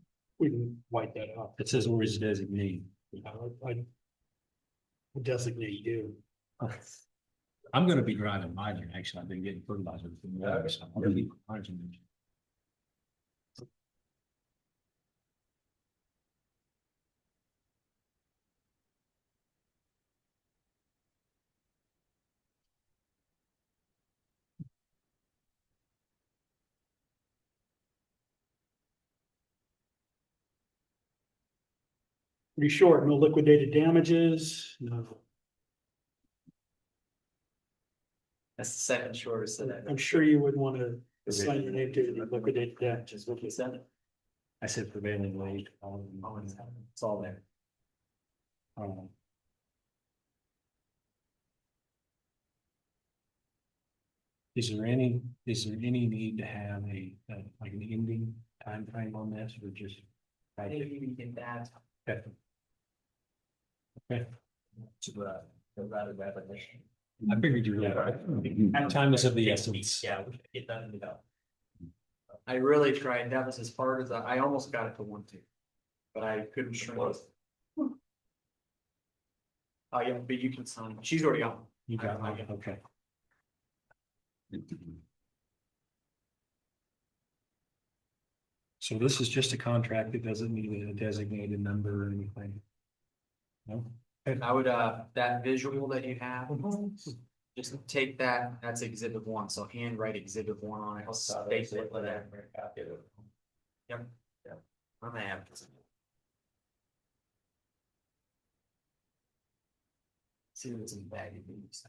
can wipe that out. It says where is designate. I designate you. I'm gonna be driving mine here. Actually, I've been getting fertilizer from the other, so I'm gonna be. Pretty short, no liquidated damages, no. That's the second shortest of that. I'm sure you would want to assign your name to the liquidated damages. What you said? I said prevailing wage. It's all there. Um, Is there any need to have like an ending time frame on this or just? Maybe we can add. Okay. Rather rapidly. I figured you were right. Time is of the essence. Yeah, we should get that in the belt. I really tried, that was as far as I almost got it to 1-2. But I couldn't shrink it. Oh, yeah, but you can sign, she's already on. You got it, okay. So this is just a contract. It doesn't need a designated number or anything. No? I would, that visual that you have, just take that, that's exhibit 1, so handwrite exhibit 1 on it. I'll staple it with that. Yep. I'm gonna have this. See what's in the bag of these.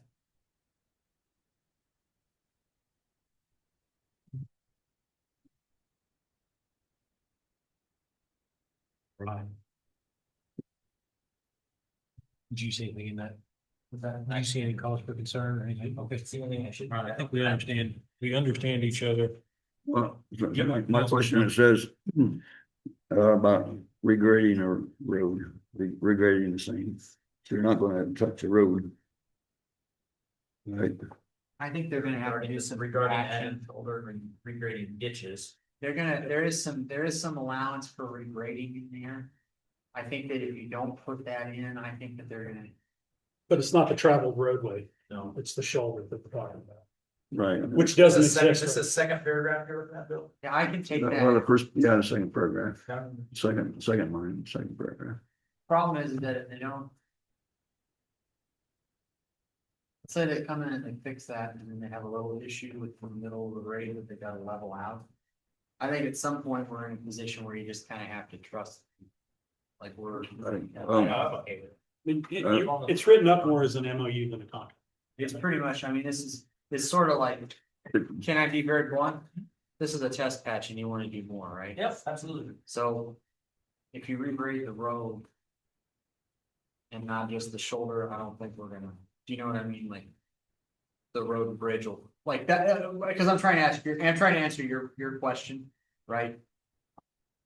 Right. Did you see anything in that? Did you see any cause for concern or anything? Okay. See anything I should. All right, I think we understand each other. Well, my question, it says, about regrading a road, regrading the same. So you're not gonna touch the road. Right, I think they're gonna have to do some Regarding action. adding shoulder and regrading ditches. There is some allowance for regrading in there. I think that if you don't put that in, I think that they're gonna, But it's not the traveled roadway, No. it's the shoulder that we're talking about, right. which doesn't This is exist. the second paragraph here with that bill. yeah, I can take Well, the that. first, yeah, the second paragraph, second line, second paragraph. Problem is that if they don't. Let's say they come in and they fix that and then they have a little issue with the middle of the grade that they gotta level out. I think at some point we're in a position where you just kinda have to trust. Like we're. Right. I'm okay with it. It's written up more as an MOU than a contract. It's pretty much, I mean, it's sort of like, can I be very blunt? This is a test patch and you wanna do more, right? Yep, absolutely. So. If you regrade the road. And not just the shoulder, I don't think we're gonna, do you know what I mean, like? The road and bridge will, like that, because I'm trying to answer your question, right?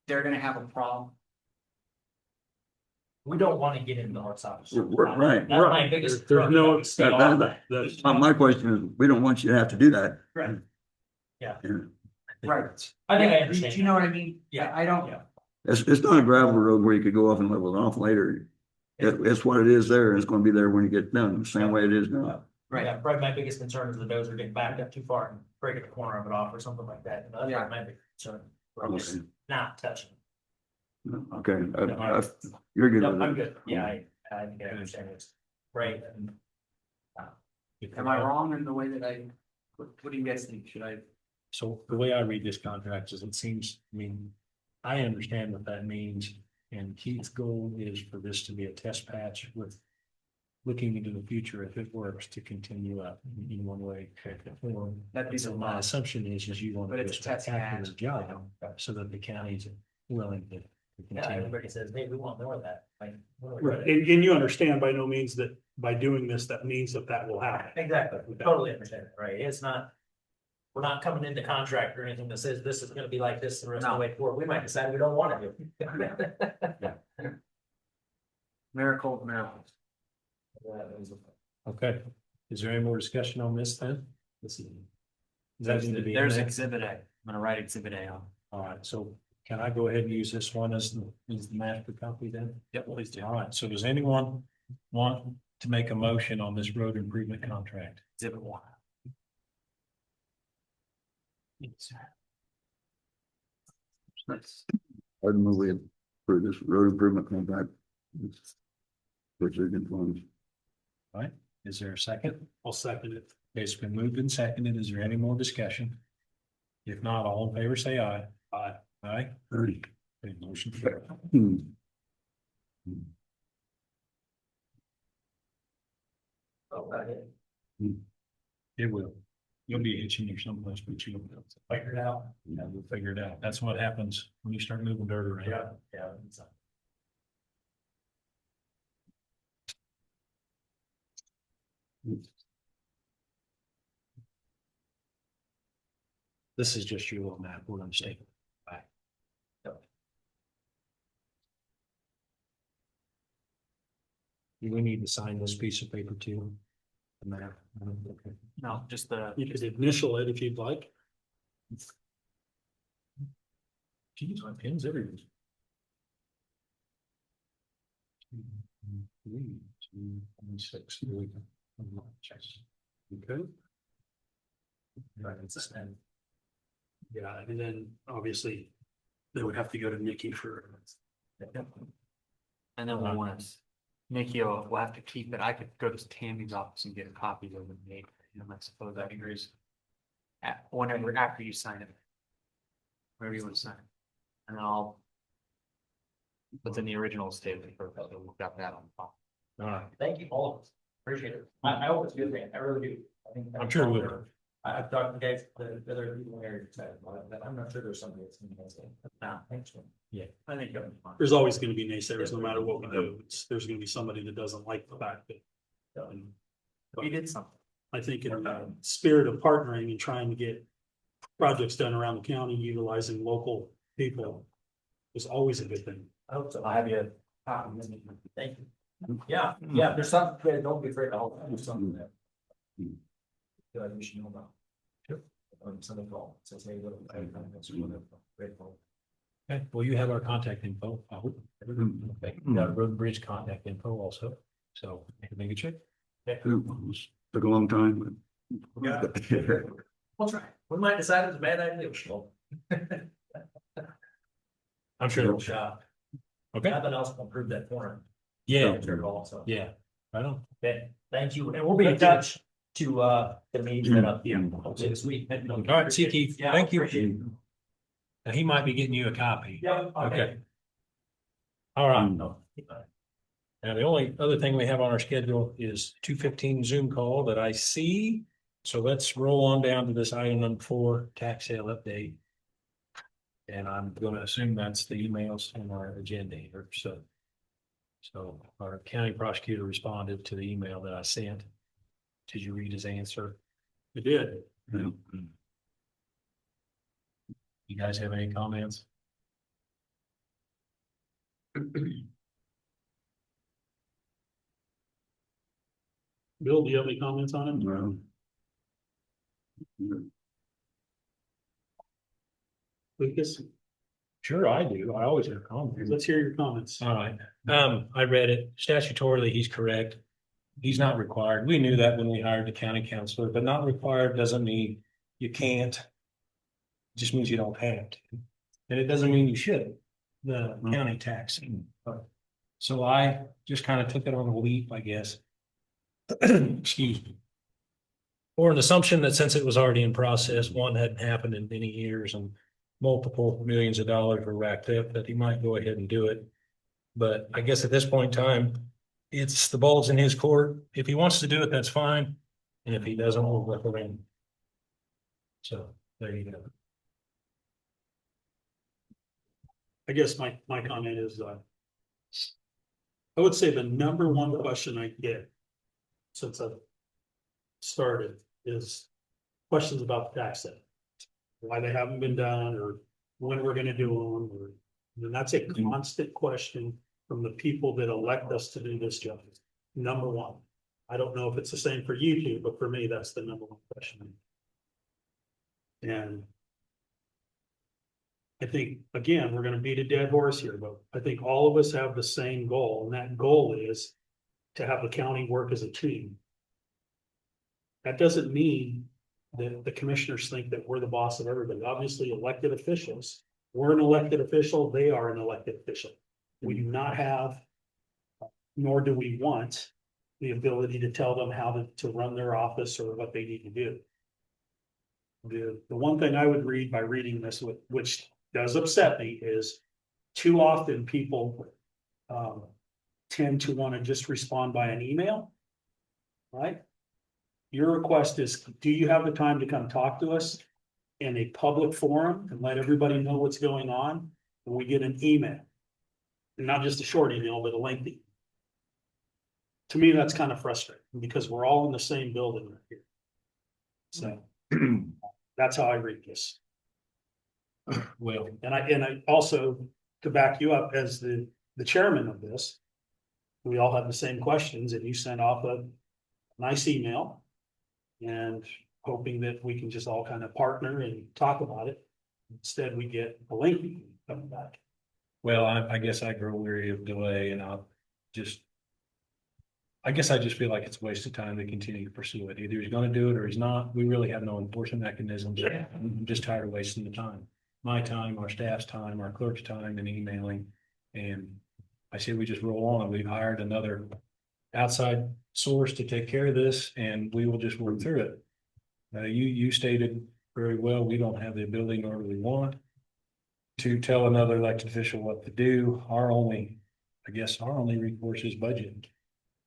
They're gonna have a problem. We don't want to get into the hard side. Right. That's my biggest. There's no- Stay off that. That's, My question is, we don't want you to have to do that. Right. Yeah. And Right. I think I Do understand. you know what I mean? Yeah. I don't, Yeah. it's not a gravel road where you could go off and level it off later. It's what it is there, and it's gonna be there when you get done, the same way it is now. right, Yeah, probably my biggest concern is the dozer getting backed up too far and breaking the corner of it off or something like that. You know, that's Yeah. my big concern. We're just not touching. Okay, you're good No, with I'm it. good. Yeah, I think I understand it's right. And am I wrong in the way that what do you guys think, should I? So the way I read this contract is it seems, I mean, I understand what that means. And Keith's goal is for this to be a test patch with looking into the future, if it works, to continue up in one way. That'd be So the my last, assumption is you want But to do a it's a test spectacular patch. job so that the county's willing to yeah, continue. everybody says, hey, we want more of that. Like, right, and you understand by no means that by doing this, that means that will happen. exactly. We totally understand it, right? It's not. We're not coming into contract or anything that says this is gonna be like this the rest of the way forward. We might decide we don't want to do. miracle, miracle. Okay, is there any more discussion on this then? Is that going to be? in There's there? exhibit A, I'm gonna write exhibit A on. All right, so can I go ahead and use this one as the master copy then? Yep, please do. All right, so does anyone want to make a motion on this road improvement contract? Exhibit 1. I'd move we approve this road improvement contract. For Chicken Farms. All right, is there a second? I'll second it. It's been moved and seconded. Is there any more discussion? If not, all in favor, say aye. Aye. Aye. Thirty. Okay, motion carried. It will. You'll be itching or someplace, but you'll Figure it out. yeah, we'll figure it out. That's what happens when you start moving dirt around. Yeah. This is just your little map. We're gonna stay back. Do we need to sign this piece of paper too? The map? Okay. No, just the, You could initial it if you'd like. Geez, my pen's everywhere. 3, 2, 6. Here we go. Okay. Yeah, and then obviously they would have to go to Nikki for. and then we'll want to, Nikki will have to keep it. I could go to Tammy's office and get a copy of it made, I suppose that agrees. Whenever, after you sign it. Wherever you want to sign it. And then I'll. What's in the original statement for, we've got that on file. All right. Thank you, all of us. Appreciate it. I hope it's a good thing. I really do. I think. I'm sure it will. I've talked to guys, the other people here excited about it, but I'm not sure there's somebody that's gonna say, nah, thanks. Man." Yeah. I think it'll be fine. There's always gonna be naysayers, no matter what we do. There's gonna be somebody that doesn't like the fact that. We did something. I think in the spirit of partnering and trying to get projects done around the county, utilizing local people is always a good thing. I hope so. I have you. Thank you. Yeah, yeah, there's something, don't be afraid, I'll do something there. Feel like we should know about. Sure. Something call, says, hey, look, grateful. Okay, well, you have our contact info, I hope. Okay, you got Road and Bridge contact info also, so make a check. Took a long time, Yeah. but. We'll try. We might decide it's a bad idea. Well, I'm sure it'll shot. Okay, Nothing else will improve that corner. yeah, Also. yeah, right on. Okay, thank you, and we'll be in touch to the meeting that up, Yeah. hopefully this week. All right, see you, Keith. Yeah, Thank you. appreciate it. Now, he might be getting you a copy. Yeah, Okay. All right. No. Now, the only other thing we have on our schedule is 2:15 Zoom call that I see. So let's roll on down to this item number 4, tax sale update. And I'm gonna assume that's the emails in our agenda here, so. So our county prosecutor responded to the email that I sent. Did you read his answer? I did. You guys have any comments? Bill, do you have any comments on it? Well. Lucas, Sure, I do. I always have comments. let's hear your comments. All right, I read it. Statutorily, he's correct. He's not required. We knew that when we hired the county counselor, but not required doesn't mean you can't. It just means you don't have to. And it doesn't mean you should, the county tax. So I just kind of took it on a leap, I guess. Excuse me. Or an assumption that since it was already in process, one hadn't happened in many years and multiple millions of dollars were racked up, that he might go ahead and do it. But I guess at this point in time, it's the ball's in his court. If he wants to do it, that's fine. And if he doesn't, we'll work around it. So there you go. I guess my comment is, I would say the number one question I get since I've started is questions about the tax set. Why they haven't been done, or when we're gonna do them, or, and that's a constant question from the people that elect us to do this job. Number one. I don't know if it's the same for you two, but for me, that's the number one question. And I think, again, we're gonna beat a dead horse here, but I think all of us have the same goal, and that goal is to have the county work as a team. That doesn't mean that the commissioners think that we're the boss of everybody. Obviously, elected officials, we're an elected official, they are an elected official. We do not have, nor do we want, the ability to tell them how to run their office or what they need to do. The one thing I would read by reading this, which does upset me, is too often people tend to want to just respond by an email. Right? Your request is, do you have the time to come talk to us in a public forum and let everybody know what's going on? And we get an email. And not just a short email, but a lengthy. To me, that's kind of frustrating because we're all in the same building right here. So that's how I read this. Well, And I also, to back you up as the chairman of this, we all have the same questions and you sent off a nice email. And hoping that we can just all kind of partner and talk about it. Instead, we get a link coming back. Well, I guess I grow weary of delay and I'll just. I guess I just feel like it's a waste of time to continue to pursue it. Either he's gonna do it or he's not. We really have no enforcement mechanisms. I'm just tired of wasting the time. My time, our staff's time, our clerk's time and emailing. And I say we just roll on. We've hired another outside source to take care of this and we will just work through it. You stated very well, we don't have the ability nor do we want to tell another elected official what to do. Our only recourse is budget.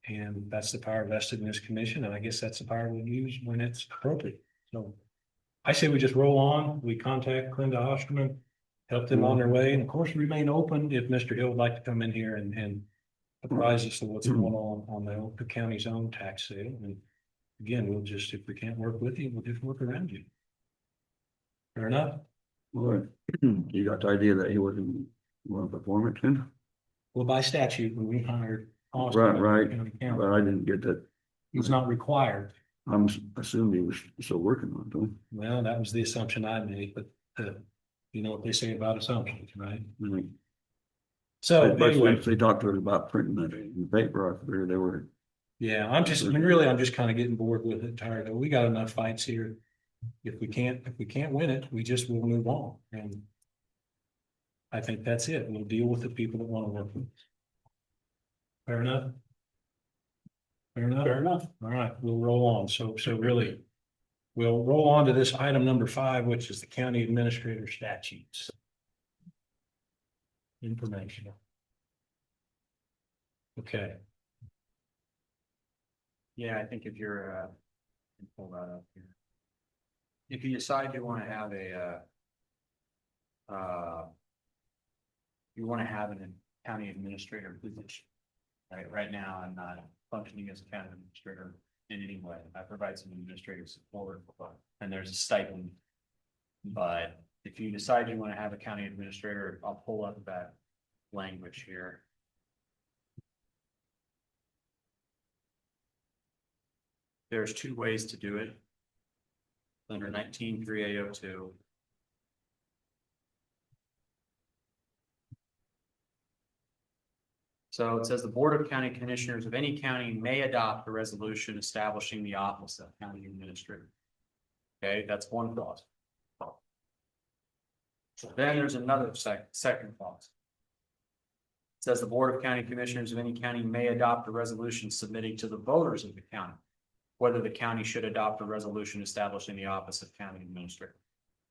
And that's the power vested in this commission, and I guess that's the power we'll use when it's appropriate. So I say we just roll on, we contact Linda Osterman, help them on their way, and of course, remain open if Mr. Hill would like to come in here and apprise us of what's going on the county's own tax sale. And again, we'll just, if we can't work with you, we'll just work around you. Fair enough? Well, you got the idea that he wasn't going to perform it then? Well, by statute, when we hired Right, right. County Council, But I didn't get that. he's not required. I'm assuming he was still working on it, though. Well, that was the assumption I made, but you know what they say about assumptions, right? Right. So But anyway, since they talked to us about printing it in paper, I figured they were. yeah, I'm just kind of getting bored with it, tired of it. We got enough fights here. If we can't win it, we just will move on. And I think that's it. We'll deal with the people that want to work with us. Fair enough? Fair enough? Fair enough. All right, we'll roll on. So really, we'll roll on to this item number 5, which is the county administrator statutes. Information. Okay, Yeah, I think if you're, pull that up here. If you decide you want to have you want to have an county administrator position. Right now, I'm not functioning as a county administrator in any way. I provide some administrative support and there's a stipend. But if you decide you want to have a county administrator, I'll pull up that language here. There's 2 ways to do it. Under 19.3A02. So it says the Board of County Commissioners of any county may adopt a resolution establishing the office of county administrator. Okay, that's one clause. Then there's another second clause. It says the Board of County Commissioners of any county may adopt a resolution submitting to the voters of the county whether the county should adopt a resolution establishing the office of county administrator.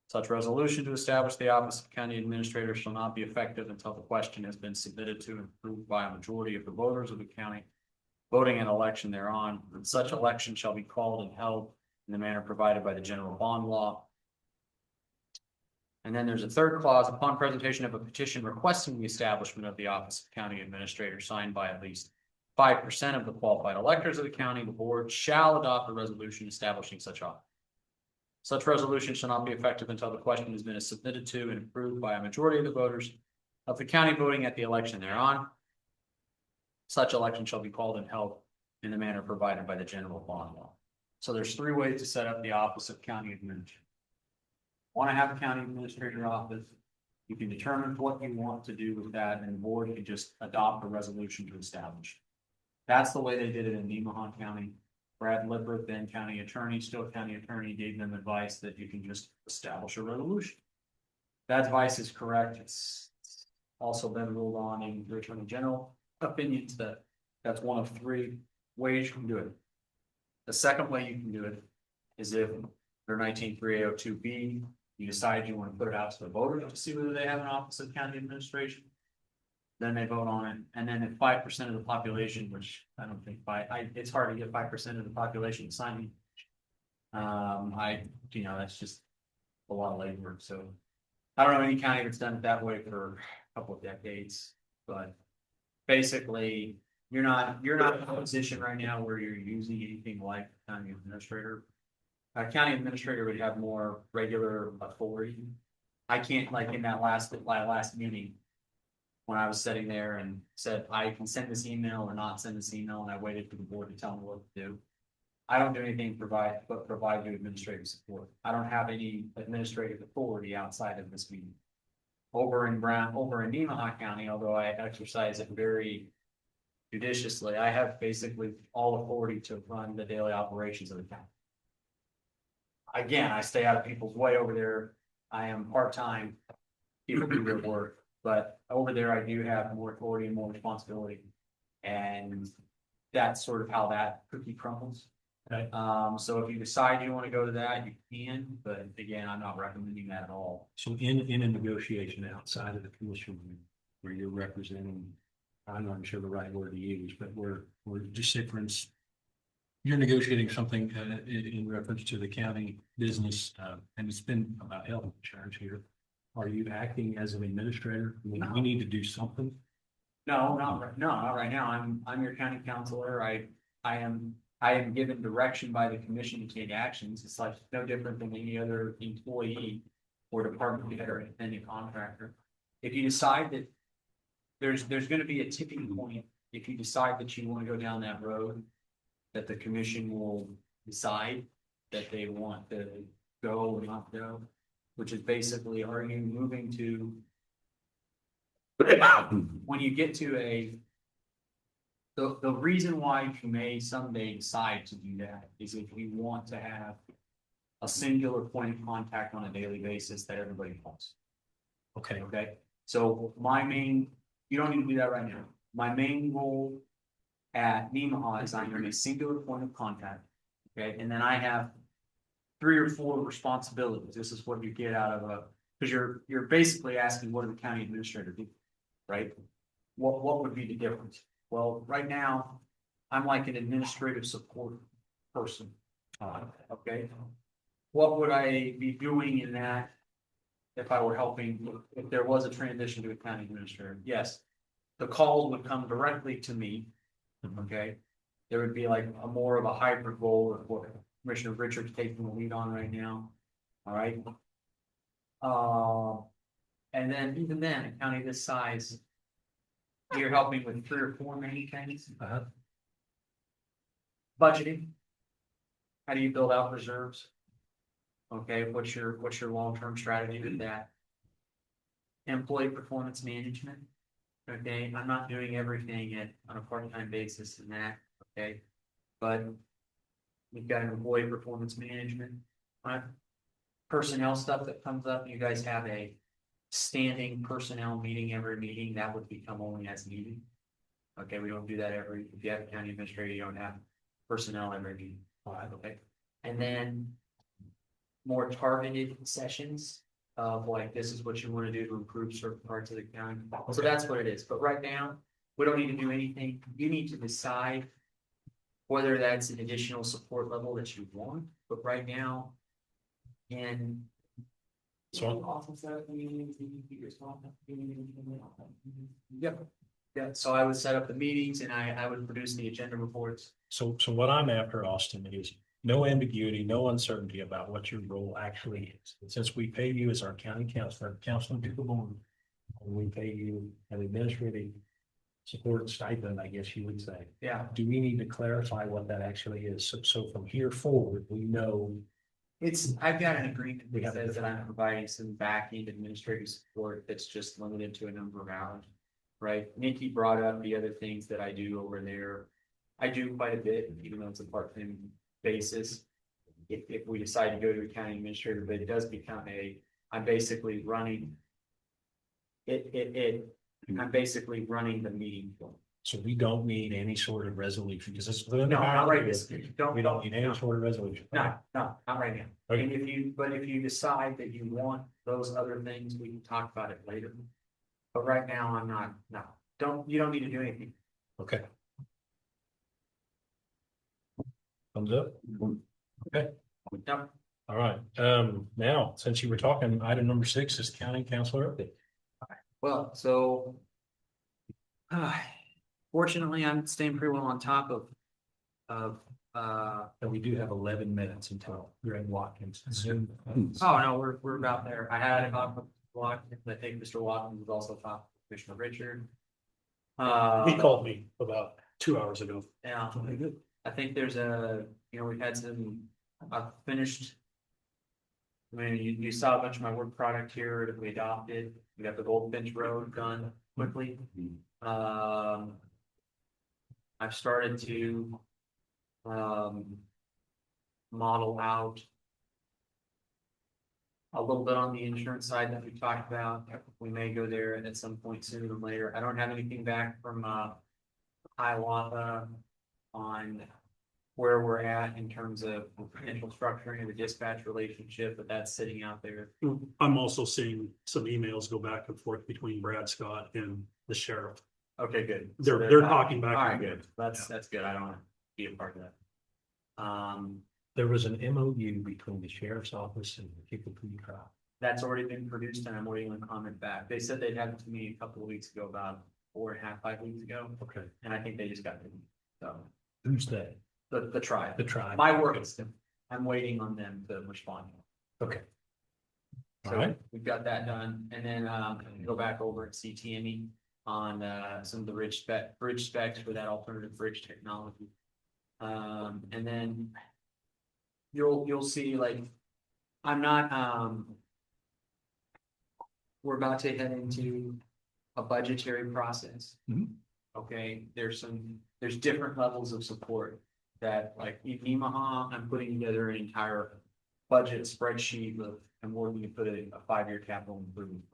Such resolution to establish the office of county administrator shall not be effective until the question has been submitted to and approved by a majority of the voters of the county voting an election thereon, and such election shall be called and held in the manner provided by the general bond law. And then there's a third clause: upon presentation of a petition requesting the establishment of the office of county administrator signed by at least 5% of the qualified electors of the county, the board shall adopt a resolution establishing such office. Such resolution shall not be effective until the question has been submitted to and approved by a majority of the voters of the county voting at the election thereon. Such election shall be called and held in the manner provided by the general bond law. So there's 3 ways to set up the office of county administrator. Want to have a county administrator office? You can determine what you want to do with that, and the board can just adopt a resolution to establish. That's the way they did it in Nemaha County. Brad Lippert, then county attorney, still county attorney, gave them advice that you can just establish a resolution. That advice is correct. It's also been ruled on in the attorney general opinions that that's one of 3 ways you can do it. The second way you can do it is if under 19.3A02B, you decide you want to put it out to the voters to see whether they have an office of county administration. Then they vote on it, and then if 5% of the population, which I don't think it's hard to get 5% of the population to sign me. That's just a lot of labor. So I don't know any county that's done it that way for a couple of decades, but basically you're not in a position right now where you're using anything like a county administrator. A county administrator would have more regular authority. I can't, like in that last meeting, when I was sitting there and said, I can send this email or not send this email, and I waited for the board to tell me what to do. I don't do anything but provide you administrative support. I don't have any administrative authority outside of this meeting. Over in Nemaha County, although I exercise it very judiciously, I have basically all authority to run the daily operations of the county. Again, I stay out of people's way over there. I am part-time. People do their work, but over there I do have more authority and more responsibility. And that's sort of how that cookie crumbles. Okay. So if you decide you want to go to that, you can, but again, I'm not recommending that at all. So in a negotiation outside of the commission where you're representing, I'm not sure the right word to use, but we're just say for instance, you're negotiating something in reference to the county business, and it's been about health insurance here. Are you acting as an administrator? I mean, we need to do something. No, not right now. I'm your county counselor. I am given direction by the commission to take actions. It's like no different than any other employee or department head or independent contractor. If you decide that there's gonna be a tipping point, if you decide that you wanna go down that road, that the commission will decide that they want to go or not go, which is basically, are you moving to when you get to the reason why you may someday decide to do that is if you want to have a singular point of contact on a daily basis that everybody wants. Okay. Okay, so you don't need to do that right now. My main goal at Nemaha is I'm a singular point of contact. Okay, and then I have 3 or 4 responsibilities. This is what you get out of because you're basically asking what does the county administrator do, right? What would be the difference? Well, right now, I'm like an administrative support person. Okay. What would I be doing in that if I were helping, if there was a transition to a county administrator? Yes, the calls would come directly to me. Okay. There would be like more of a hybrid role of what Commissioner Richards taking the lead on right now. All right. And then even then, a county this size, you're helping with 3 or 4 main things. Budgeting. How do you build out reserves? Okay, what's your long-term strategy with that? Employee performance management. Okay, I'm not doing everything on a part-time basis in that, okay? But we've got an employee performance management. Personnel stuff that comes up, you guys have a standing personnel meeting every meeting, that would become only as needed. Okay, we don't do that if you have a county administrator, you don't have personnel every meeting. Okay, and then more targeted sessions of like, this is what you want to do to improve certain parts of the county. So that's what it is. But right now, we don't need to do anything. You need to decide whether that's an additional support level that you want. But right now, and Yep. Yeah, so I would set up the meetings and I would produce the agenda reports. So what I'm after, Austin, is no ambiguity, no uncertainty about what your role actually is. And since we pay you as our county counselor, counseling to the board, and we pay you an administrative support stipend, I guess you would say. Yeah. Do we need to clarify what that actually is? So from here forward, we know. I've got an agreement that says that I'm providing some back-end administrative support that's just limited to a number of hours. Right, Nikki brought up the other things that I do over there. I do quite a bit, even though it's a part-time basis. If we decide to go to a county administrator, but it does become I'm basically running I'm basically running the meeting. So we don't need any sort of resolution, because it's. No, not right this. We don't need any sort of resolution. No, not right now. Okay. And if you decide that you want those other things, we can talk about it later. But right now, I'm not, no, you don't need to do anything. Okay. Thumbs up? Okay, No, all right. Now, since you were talking, item number 6 is county counselor update. well, so. Fortunately, I'm staying pretty well on top of, And we do have 11 minutes until Greg Watkins. Zoom. oh no, we're about there. I had a talk with Watkins, I think Mr. Watkins was also talking. Commissioner Richard. He called me about 2 hours ago. Yeah, I think there's we've had some, I've finished. I mean, you saw a bunch of my work product here that we adopted. We got the Goldfinch Road done quickly. I've started to model out a little bit on the insurance side that we talked about. We may go there at some point sooner than later. I don't have anything back from Hiawatha on where we're at in terms of potential structuring of the dispatch relationship, but that's sitting out there. I'm also seeing some emails go back and forth between Brad Scott and the sheriff. Okay, good. They're talking back. All and right, forth. good. That's good. I don't want to be a part of that. There was an MOU between the sheriff's office and the Kickapoo tribe. That's already been produced and I'm waiting on comment back. They said they'd had it to me a couple of weeks ago, about 4.5, 5 weeks ago, Okay. and I think they just got it. So, Who's they? the tribe. The tribe. My work is, I'm waiting on them to respond. Okay. All So right. we've got that done, and then go back over and see Tammy on some of the bridge specs for that alternative bridge technology. And then you'll see, like, I'm not we're about to head into a budgetary process. Mhm. Okay, there's different levels of support that, like in Nemaha, I'm putting together an entire budget spreadsheet and we're going to put a 5-year capital improvement.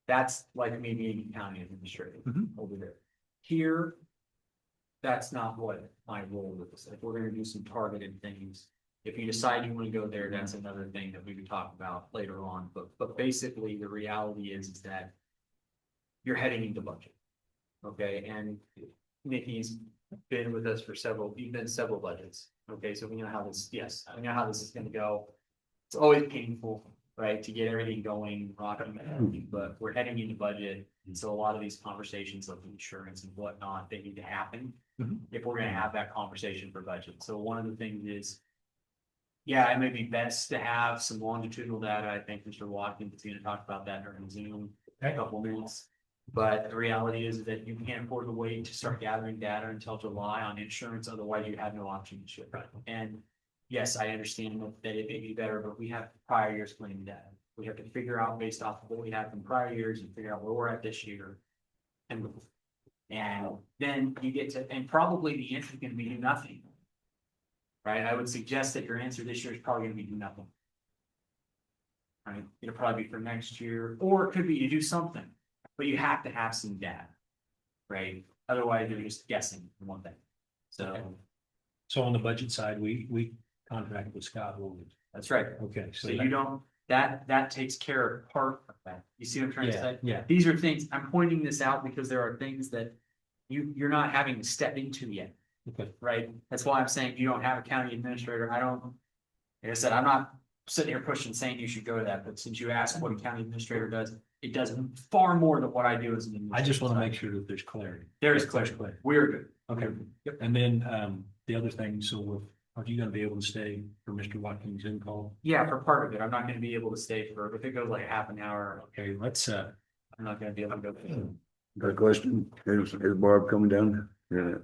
That's like me being county administrator Mhm. over there. Here, that's not what my role is. Like, we're gonna do some targeted things. If you decide you wanna go there, that's another thing that we could talk about later on, but basically, the reality is that you're heading into budget. Okay, and Nikki's been with us for you've been several budgets. Okay, so we know how this, yes, we know how this is gonna go. It's always painful, right, to get everything going, rocking, but we're heading into budget. So a lot of these conversations of insurance and whatnot, they need to happen Mhm. if we're gonna have that conversation for budget. So one of the things is, yeah, it may be best to have some longitudinal data. I think Mr. Watkins is gonna talk about that during Zoom in a couple minutes. But the reality is that you can't afford to wait to start gathering data until July on insurance, otherwise you have no option to ship. And yes, I understand that it may be better, but we have prior years claim data. We have to figure out based off of what we have from prior years and figure out where we're at this year. And then you get to, and probably the answer is gonna be do nothing. Right? I would suggest that your answer this year is probably gonna be do nothing. Right? It'll probably be for next year, or it could be to do something, but you have to have some data. Right? Otherwise, you're just guessing on one thing. So So on the budget side, we contract with Scott Williams. that's right. Okay. So you don't, that takes care of part of that. You see what I'm trying to say? Yeah. These are things, I'm pointing this out because there are things that you're not having to step into yet. Okay. Right? That's why I'm saying you don't have a county administrator. Like I said, I'm not sitting here pushing saying you should go to that, but since you asked what a county administrator does, it does far more than what I do as an administrator. I just want to make sure that there's clarity. There is There's clarity. We're good. Okay. And then the other thing, so are you gonna be able to stay for Mr. Watkins' Zoom call? Yeah, for part of it. I'm not gonna be able to stay for, if it goes like half an hour, Okay, let's I'm not gonna be able to go. Got a question? Is Barb coming down? Yeah.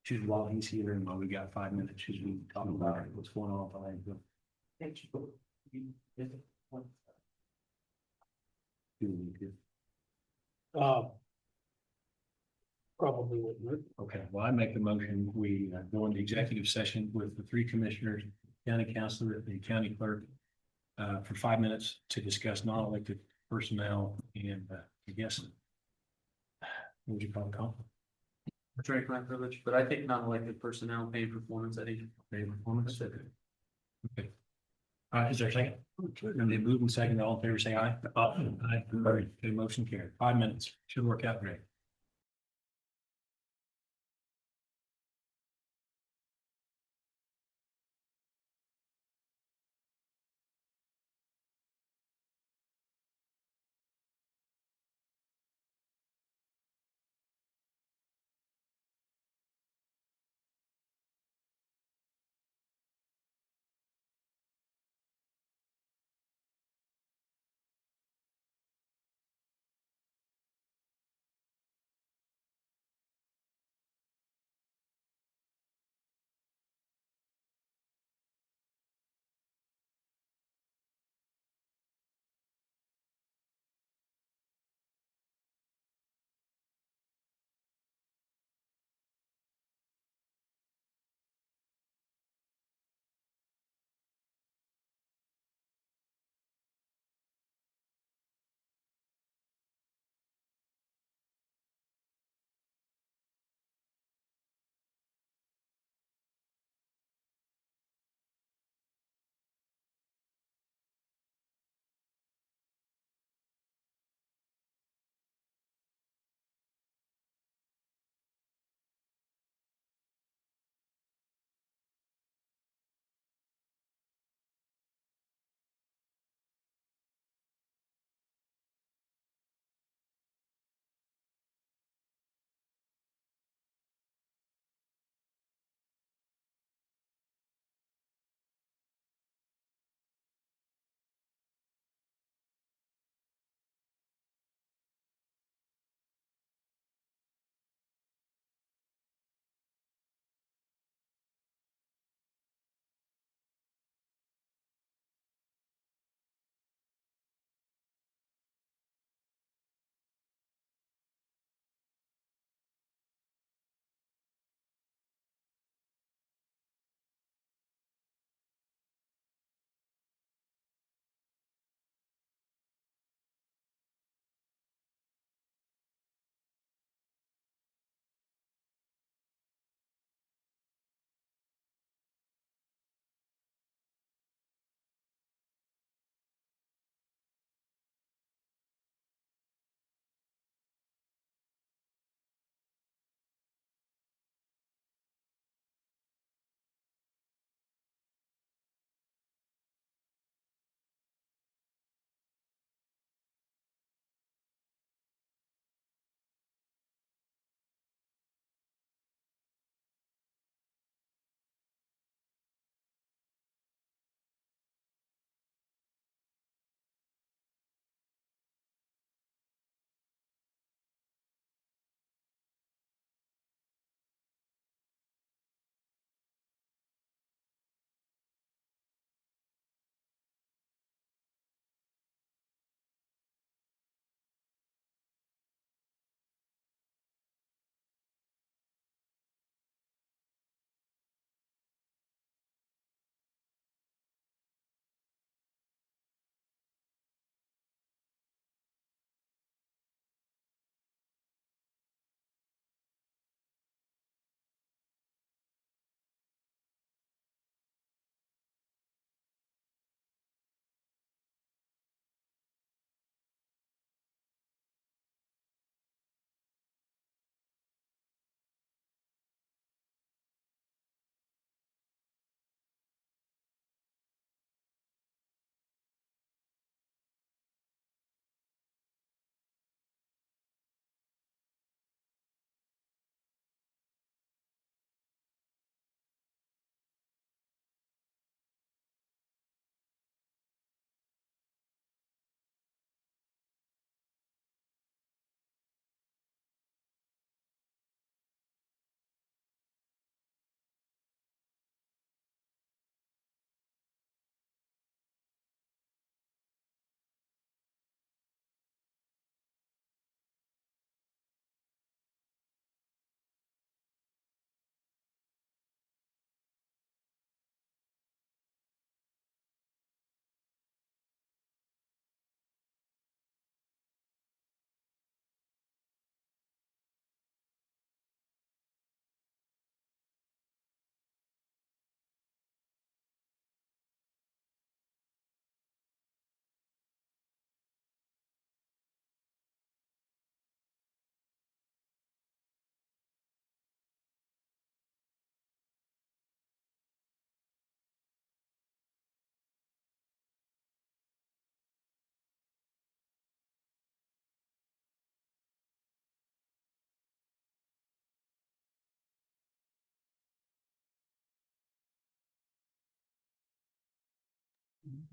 choose while he's here and while we got 5 minutes, should we talk about what's going on behind the. Uh, Probably wouldn't hurt. Okay, well, I make the motion, we go into executive session with the 3 commissioners, county councilor, and county clerk. For 5 minutes to discuss non-elected personnel and I guess. What would you call it, conflict? Attorney-client privilege, but I think non-elected personnel pay performance, I think. Pay performance? Okay. Is there a second? And then move and second, all in favor, say aye. Aye. Okay, motion carried. 5 minutes, should work out great.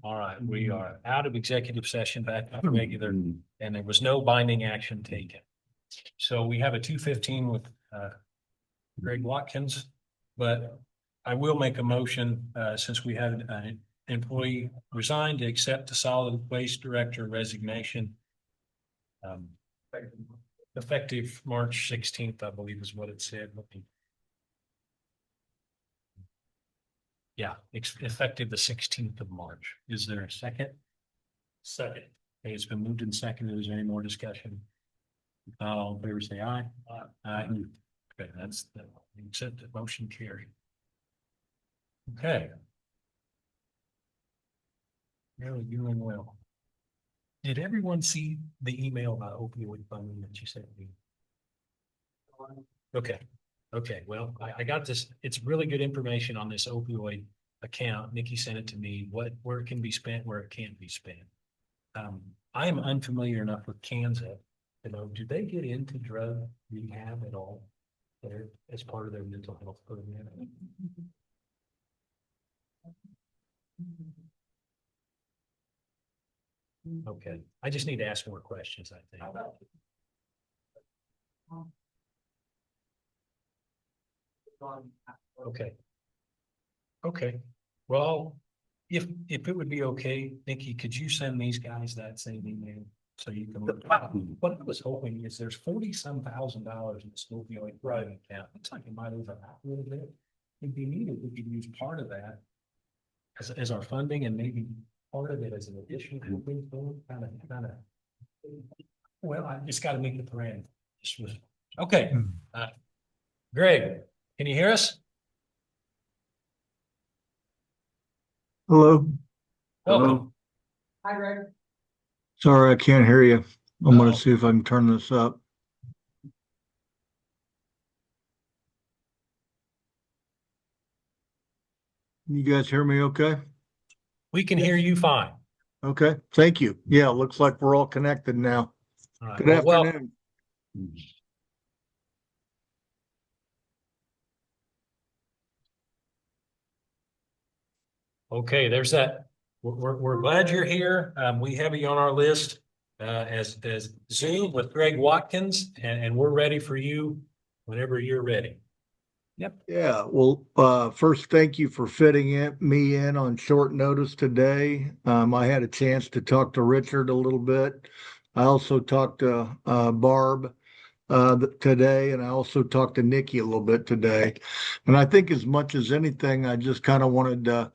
All right, we are out of executive session, back to regular, and there was no binding action taken. So we have a 2:15 with Greg Watkins, but I will make a motion, since we had an employee resign, to accept the solid waste director resignation. Effective March 16th, I believe is what it said. Yeah, effective the 16th of March. Is there a second? Second. Okay, it's been moved and seconded. Is there any more discussion? If not, all in favor, say aye. Aye. Okay, that's the, accept the motion carried. Okay. Really doing well. Did everyone see the email about opioid funding that you sent me? Okay, okay, well, I got this, it's really good information on this opioid account. Nikki sent it to me, where it can be spent, where it can't be spent. I am unfamiliar enough with Kansas to know, do they get into drug rehab at all? There as part of their mental health program? Okay, I just need to ask more questions, I think. Okay. Okay, well, if it would be okay, Nikki, could you send these guys that same email? So you can look. What I was hoping is there's 40-some thousand in this opioid account. Looks like it might overlap a little bit. It'd be neat if we could use part of that as our funding, and maybe part of it as an addition to things going, kind of. Well, I just got to make the plan. Okay, Greg, can you hear us? Hello. Welcome. Hi, Greg. Sorry, I can't hear you. I'm going to see if I can turn this up. You guys hear me okay? We can hear you fine. Okay, thank you. Yeah, looks like we're all connected now. All right. Good Well, afternoon. okay, there's that. We're glad you're here. We have you on our list as Zoom with Greg Watkins, and we're ready for you whenever you're ready. Yep. Yeah, well, first, thank you for fitting me in on short notice today. I had a chance to talk to Richard a little bit. I also talked to Barb today, and I also talked to Nikki a little bit today. And I think as much as anything, I just kind of wanted to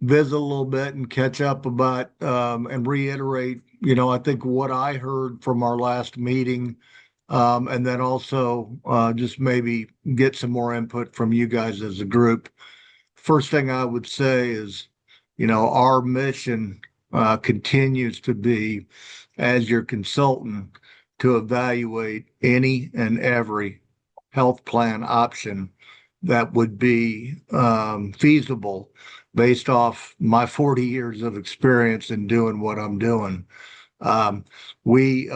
visit a little bit and catch up about and reiterate, I think what I heard from our last meeting. And then also just maybe get some more input from you guys as a group. First thing I would say is, our mission continues to be, as your consultant, to evaluate any and every health plan option that would be feasible based off my 40 years of experience in doing what I'm doing. We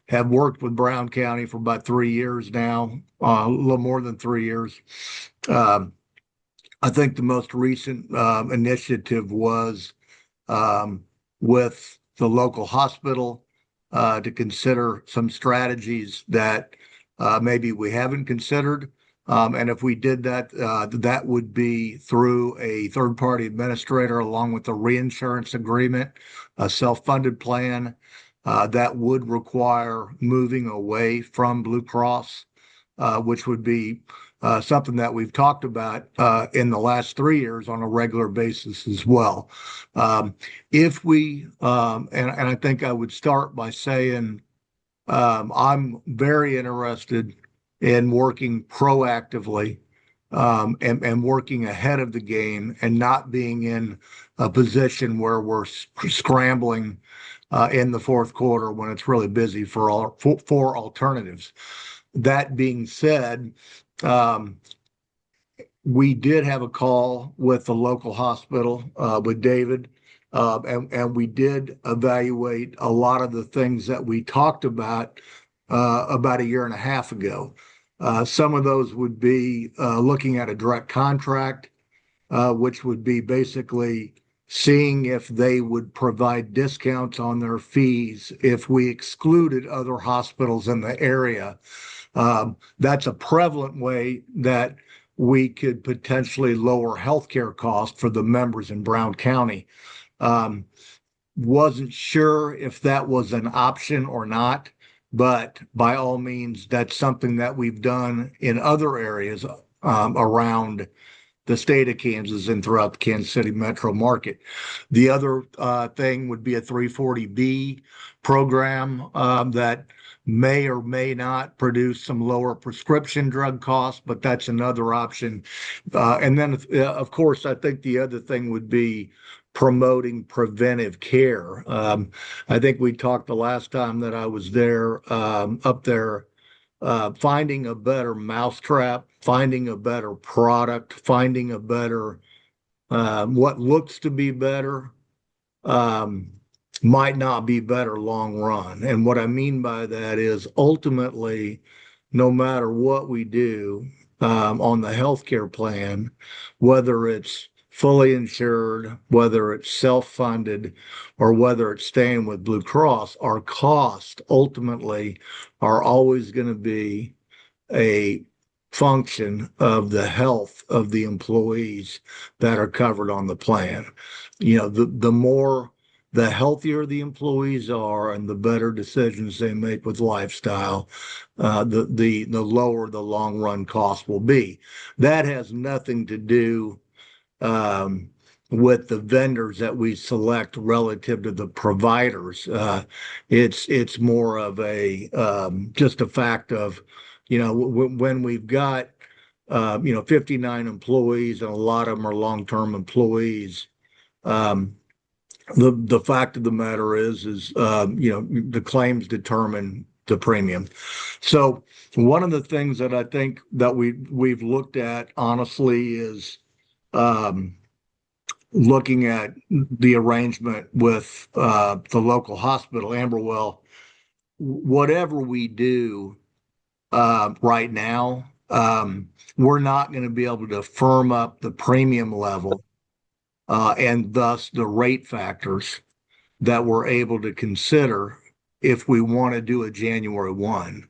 have worked with Brown County for about 3 years now, a little more than 3 years. I think the most recent initiative was with the local hospital to consider some strategies that maybe we haven't considered. And if we did that, that would be through a third-party administrator along with a reinsurance agreement, a self-funded plan. That would require moving away from Blue Cross, which would be something that we've talked about in the last 3 years on a regular basis as well. If we, and I think I would start by saying I'm very interested in working proactively and working ahead of the game and not being in a position where we're scrambling in the fourth quarter when it's really busy for alternatives. That being said, we did have a call with the local hospital with David, and we did evaluate a lot of the things that we talked about a year and a half ago. Some of those would be looking at a direct contract, which would be basically seeing if they would provide discounts on their fees if we excluded other hospitals in the area. That's a prevalent way that we could potentially lower healthcare costs for the members in Brown County. Wasn't sure if that was an option or not, but by all means, that's something that we've done in other areas around the state of Kansas and throughout the Kansas City metro market. The other thing would be a 340B program that may or may not produce some lower prescription drug costs, but that's another option. And then, of course, I think the other thing would be promoting preventive care. I think we talked the last time that I was there, up there, finding a better mousetrap, finding a better product, finding a better, what looks to be better, might not be better long run. And what I mean by that is ultimately, no matter what we do, on the healthcare plan, whether it's fully insured, whether it's self-funded, or whether it's staying with Blue Cross, our costs ultimately are always going to be a function of the health of the employees that are covered on the plan. You know, the healthier the employees are and the better decisions they make with lifestyle, the lower the long run cost will be. That has nothing to do with the vendors that we select relative to the providers. It's more of a just a fact of, you know, when we've got 59 employees and a lot of them are long-term employees. The fact of the matter is the claims determine the premium. So one of the things that I think that we've looked at honestly is looking at the arrangement with the local hospital, Amberwell. Whatever we do right now, we're not going to be able to firm up the premium level and thus the rate factors that we're able to consider if we want to do a January 1.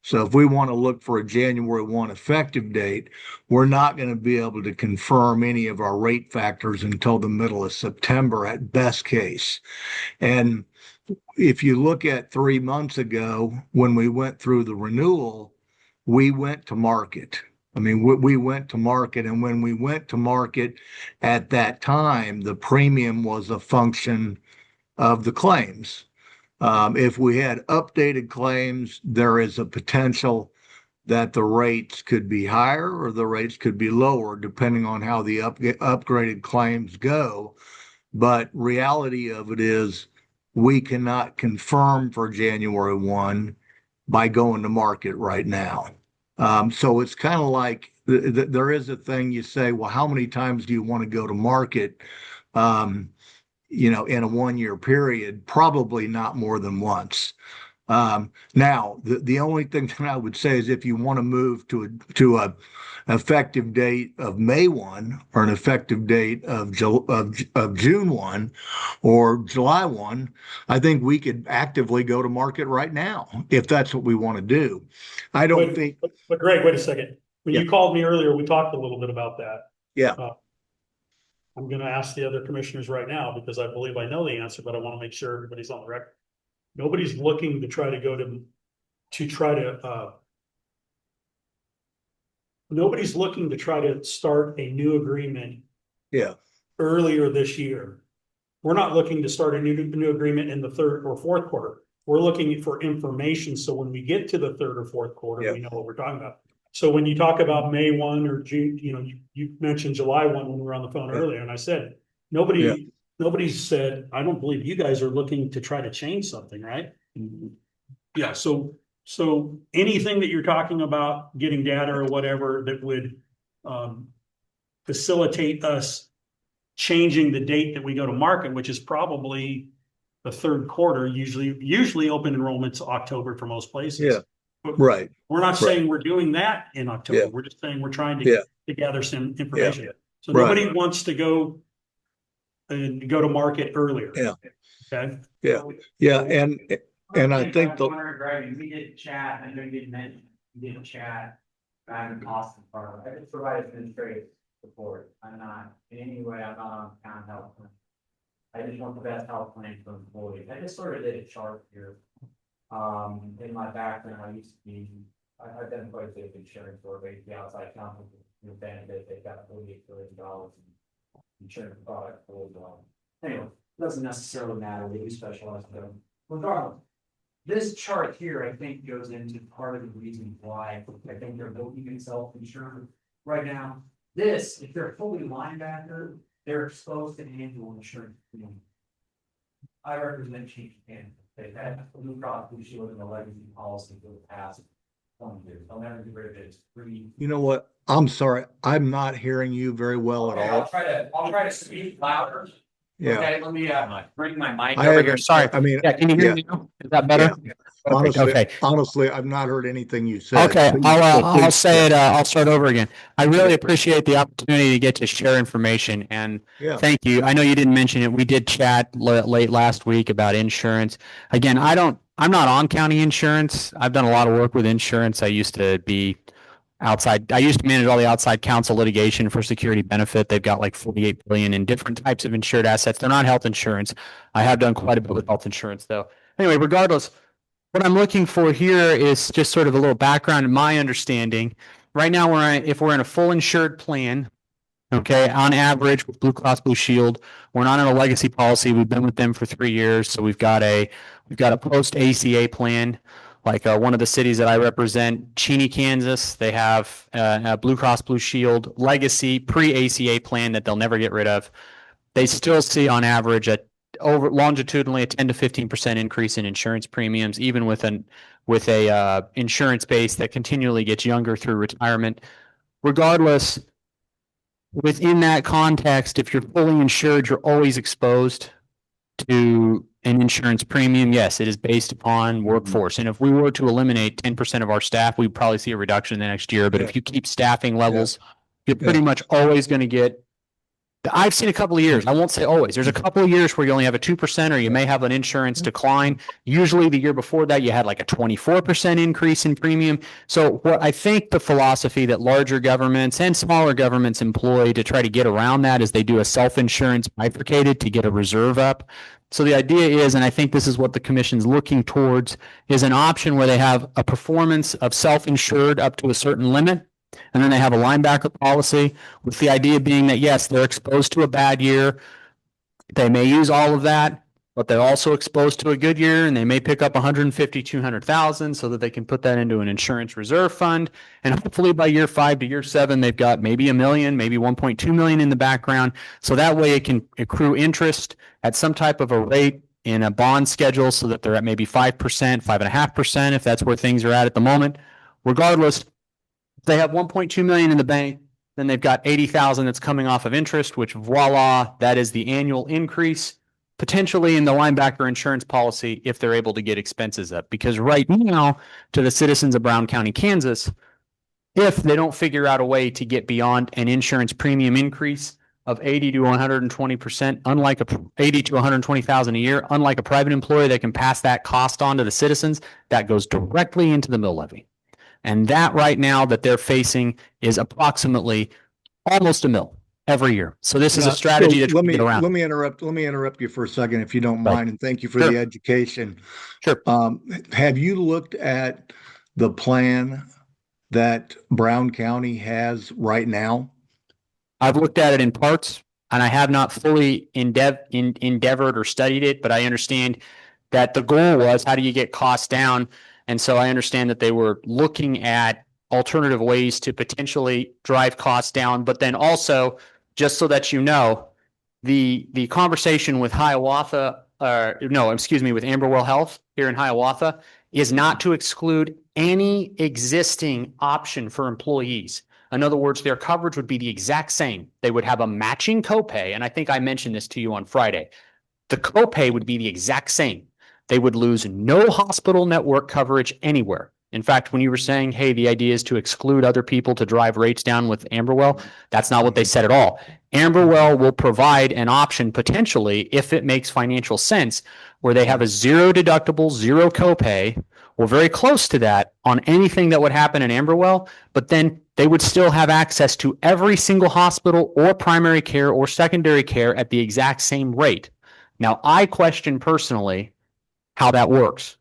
So if we want to look for a January 1 effective date, we're not going to be able to confirm any of our rate factors until the middle of September at best case. And if you look at 3 months ago, when we went through the renewal, we went to market. I mean, we went to market, and when we went to market at that time, the premium was a function of the claims. If we had updated claims, there is a potential that the rates could be higher or the rates could be lower, depending on how the upgraded claims go. But reality of it is we cannot confirm for January 1 by going to market right now. So it's kind of like there is a thing you say, well, how many times do you want to go to market? In a 1 year period, probably not more than once. Now, the only thing that I would say is if you want to move to a effective date of May 1 or an effective date of June 1 or July 1, I think we could actively go to market right now if that's what we want to do. I don't think. But Greg, wait a second. When Yeah. you called me earlier, we talked a little bit about that. Yeah. I'm going to ask the other commissioners right now because I believe I know the answer, but I want to make sure everybody's on the record. Nobody's looking to try to go nobody's looking to try to start a new agreement. Yeah. Earlier this year. We're not looking to start a new agreement in the third or fourth quarter. We're looking for information. So when we get to the third or fourth quarter, we know what we're talking about. So when you talk about May 1 or June, you mentioned July 1 when we were on the phone earlier, and I said, nobody said, I don't believe you guys are looking to try to change something, right? Yeah, so anything that you're talking about, getting data or whatever that would facilitate us changing the date that we go to market, which is probably the third quarter, usually open enrollment's October for most places. Yeah. Right. We're not saying we're doing that in October. Yeah. We're just saying we're trying to gather some information. Yeah. So nobody wants to go and go to market earlier. Yeah. Okay, Yeah, and I think the, We did chat, I know you didn't mention, we did chat. Back in Austin, part I just provide administrative support. I'm not, in any way, I'm not on town health plan. I just want the best health plan for employees. I just sort of did a chart here. In my background, I used to be, I've done quite a bit of insurance work, the outside counsel, the benefit, they've got $48 billion in insurance products for anyway, doesn't necessarily matter, we specialize in them. Regardless, this chart here, I think, goes into part of the reason why I think they're looking at self-insurance right now. This, if they're fully linebacker, they're exposed to annual insurance premium. I represent Chief Canada. They've had Blue Cross Blue Shield in the legacy policy for the past 20 years. They'll never get rid of it. It's free. you know what? I'm sorry, I'm not hearing you very well at Okay, all. I'll try to speak louder. Yeah. Okay, let me bring my mic I over haven't- here. Sorry. I mean, Yeah, can you hear me now? Is that better? honestly, Okay. honestly, I've not heard anything you said. Okay, Please- I'll please- say it, I'll start over again. I really appreciate the opportunity to get to share information and Yeah, thank you. I know you didn't mention it. We did chat late last week about insurance. Again, I'm not on county insurance. I've done a lot of work with insurance. I used to be outside. I used to manage all the outside counsel litigation for security benefit. They've got like 48 billion in different types of insured assets. They're not health insurance. I have done quite a bit with health insurance though. Anyway, regardless, what I'm looking for here is just sort of a little background in my understanding. Right now, if we're in a full insured plan, okay, on average with Blue Cross Blue Shield, we're not in a legacy policy. We've been with them for 3 years, so we've got a post ACA plan. Like one of the cities that I represent, Cheney, Kansas, they have a Blue Cross Blue Shield legacy pre-ACA plan that they'll never get rid of. They still see on average longitudinally a 10 to 15% increase in insurance premiums, even with a insurance base that continually gets younger through retirement. Regardless, within that context, if you're fully insured, you're always exposed to an insurance premium. Yes, it is based upon workforce. And if we were to eliminate 10% of our staff, we'd probably see a reduction in the next year. But if you keep staffing levels, you're pretty much always going to get. I've seen a couple of years. I won't say always. There's a couple of years where you only have a 2% or you may have an insurance decline. Usually the year before that, you had like a 24% increase in premium. So what I think the philosophy that larger governments and smaller governments employ to try to get around that is they do a self-insurance bifurcated to get a reserve up. So the idea is, and I think this is what the commission's looking towards, is an option where they have a performance of self-insured up to a certain limit. And then they have a linebacker policy with the idea being that, yes, they're exposed to a bad year. They may use all of that, but they're also exposed to a good year and they may pick up 150, 200,000 so that they can put that into an insurance reserve fund. And hopefully by year 5 to year 7, they've got maybe $1 million, maybe 1.2 million in the background. So that way it can accrue interest at some type of a rate in a bond schedule so that they're at maybe 5%, 5.5%, if that's where things are at the moment. Regardless, they have 1.2 million in the bank, then they've got 80,000 that's coming off of interest, which voila, that is the annual increase potentially in the linebacker insurance policy if they're able to get expenses up. Because right now, to the citizens of Brown County, Kansas, if they don't figure out a way to get beyond an insurance premium increase of 80 to 120%, unlike 80 to 120,000 a year, unlike a private employer that can pass that cost on to the citizens, that goes directly into the mill levy. And that right now that they're facing is approximately almost $1 million every year. So this is a strategy to let me get around. let me interrupt you for a second, if you don't Right. mind, and thank you for Sure. the education. Sure. Have you looked at the plan that Brown County has right now? I've looked at it in parts and I have not fully endeavored or studied it, but I understand that the goal was how do you get costs down? And so I understand that they were looking at alternative ways to potentially drive costs down, but then also, just so that you know, the conversation with Hiawatha, with Amberwell Health here in Hiawatha is not to exclude any existing option for employees. In other words, their coverage would be the exact same. They would have a matching copay, and I think I mentioned this to you on Friday. The copay would be the exact same. They would lose no hospital network coverage anywhere. In fact, when you were saying, hey, the idea is to exclude other people to drive rates down with Amberwell, that's not what they said at all. Amberwell will provide an option potentially, if it makes financial sense, where they have a zero deductible, zero copay, or very close to that on anything that would happen in Amberwell, but then they would still have access to every single hospital or primary care or secondary care at the exact same rate. Now, I question personally how that works.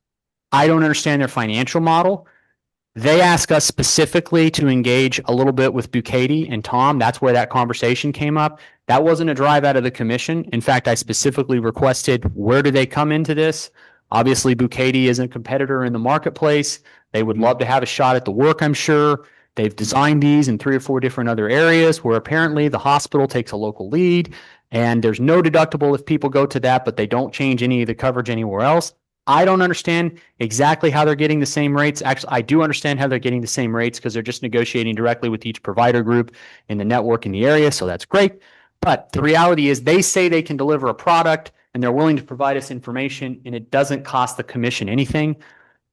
I don't understand their financial model. They ask us specifically to engage a little bit with Bukaty and Tom. That's where that conversation came up. That wasn't a drive out of the commission. In fact, I specifically requested, where do they come into this? Obviously, Bukaty is a competitor in the marketplace. They would love to have a shot at the work, I'm sure. They've designed these in 3 or 4 different other areas where apparently the hospital takes a local lead and there's no deductible if people go to that, but they don't change any of the coverage anywhere else. I don't understand exactly how they're getting the same rates. Actually, I do understand how they're getting the same rates because they're just negotiating directly with each provider group in the network in the area. So that's great. But the reality is they say they can deliver a product and they're willing to provide us information and it doesn't cost the commission anything.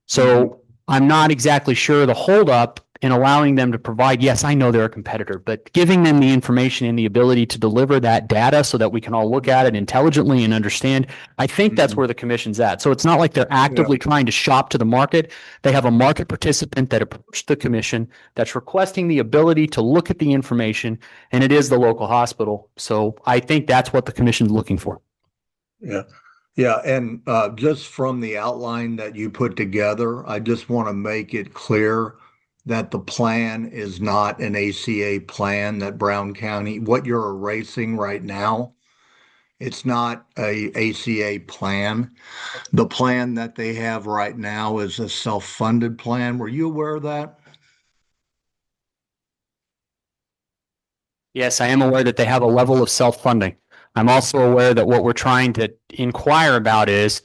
So I'm not exactly sure the holdup in allowing them to provide, yes, I know they're a competitor, but giving them the information and the ability to deliver that data so that we can all look at it intelligently and understand. I think that's where the commission's at. So it's not like they're actively trying to shop to the market. They have a market participant that approached the commission that's requesting the ability to look at the information, and it is the local hospital. So I think that's what the commission's looking for. Yeah. Yeah. And just from the outline that you put together, I just want to make it clear that the plan is not an ACA plan that Brown County, what you're erasing right now, it's not a ACA plan. The plan that they have right now is a self-funded plan. Were you aware of that? Yes, I am aware that they have a level of self-funding. I'm also aware that what we're trying to inquire about is,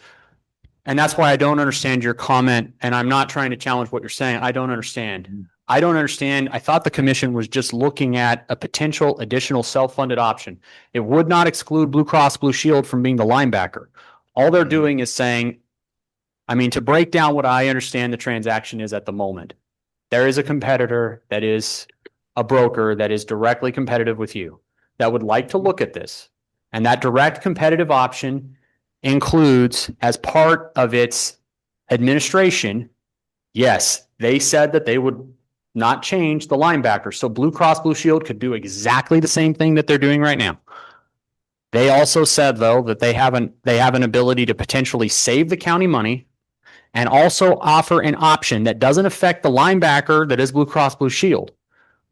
and that's why I don't understand your comment, and I'm not trying to challenge what you're saying. I don't understand. I don't understand. I thought the commission was just looking at a potential additional self-funded option. It would not exclude Blue Cross Blue Shield from being the linebacker. All they're doing is saying, I mean, to break down what I understand the transaction is at the moment, there is a competitor that is a broker that is directly competitive with you that would like to look at this. And that direct competitive option includes, as part of its administration, yes, they said that they would not change the linebacker. So Blue Cross Blue Shield could do exactly the same thing that they're doing right now. They also said, though, that they have an ability to potentially save the county money and also offer an option that doesn't affect the linebacker that is Blue Cross Blue Shield,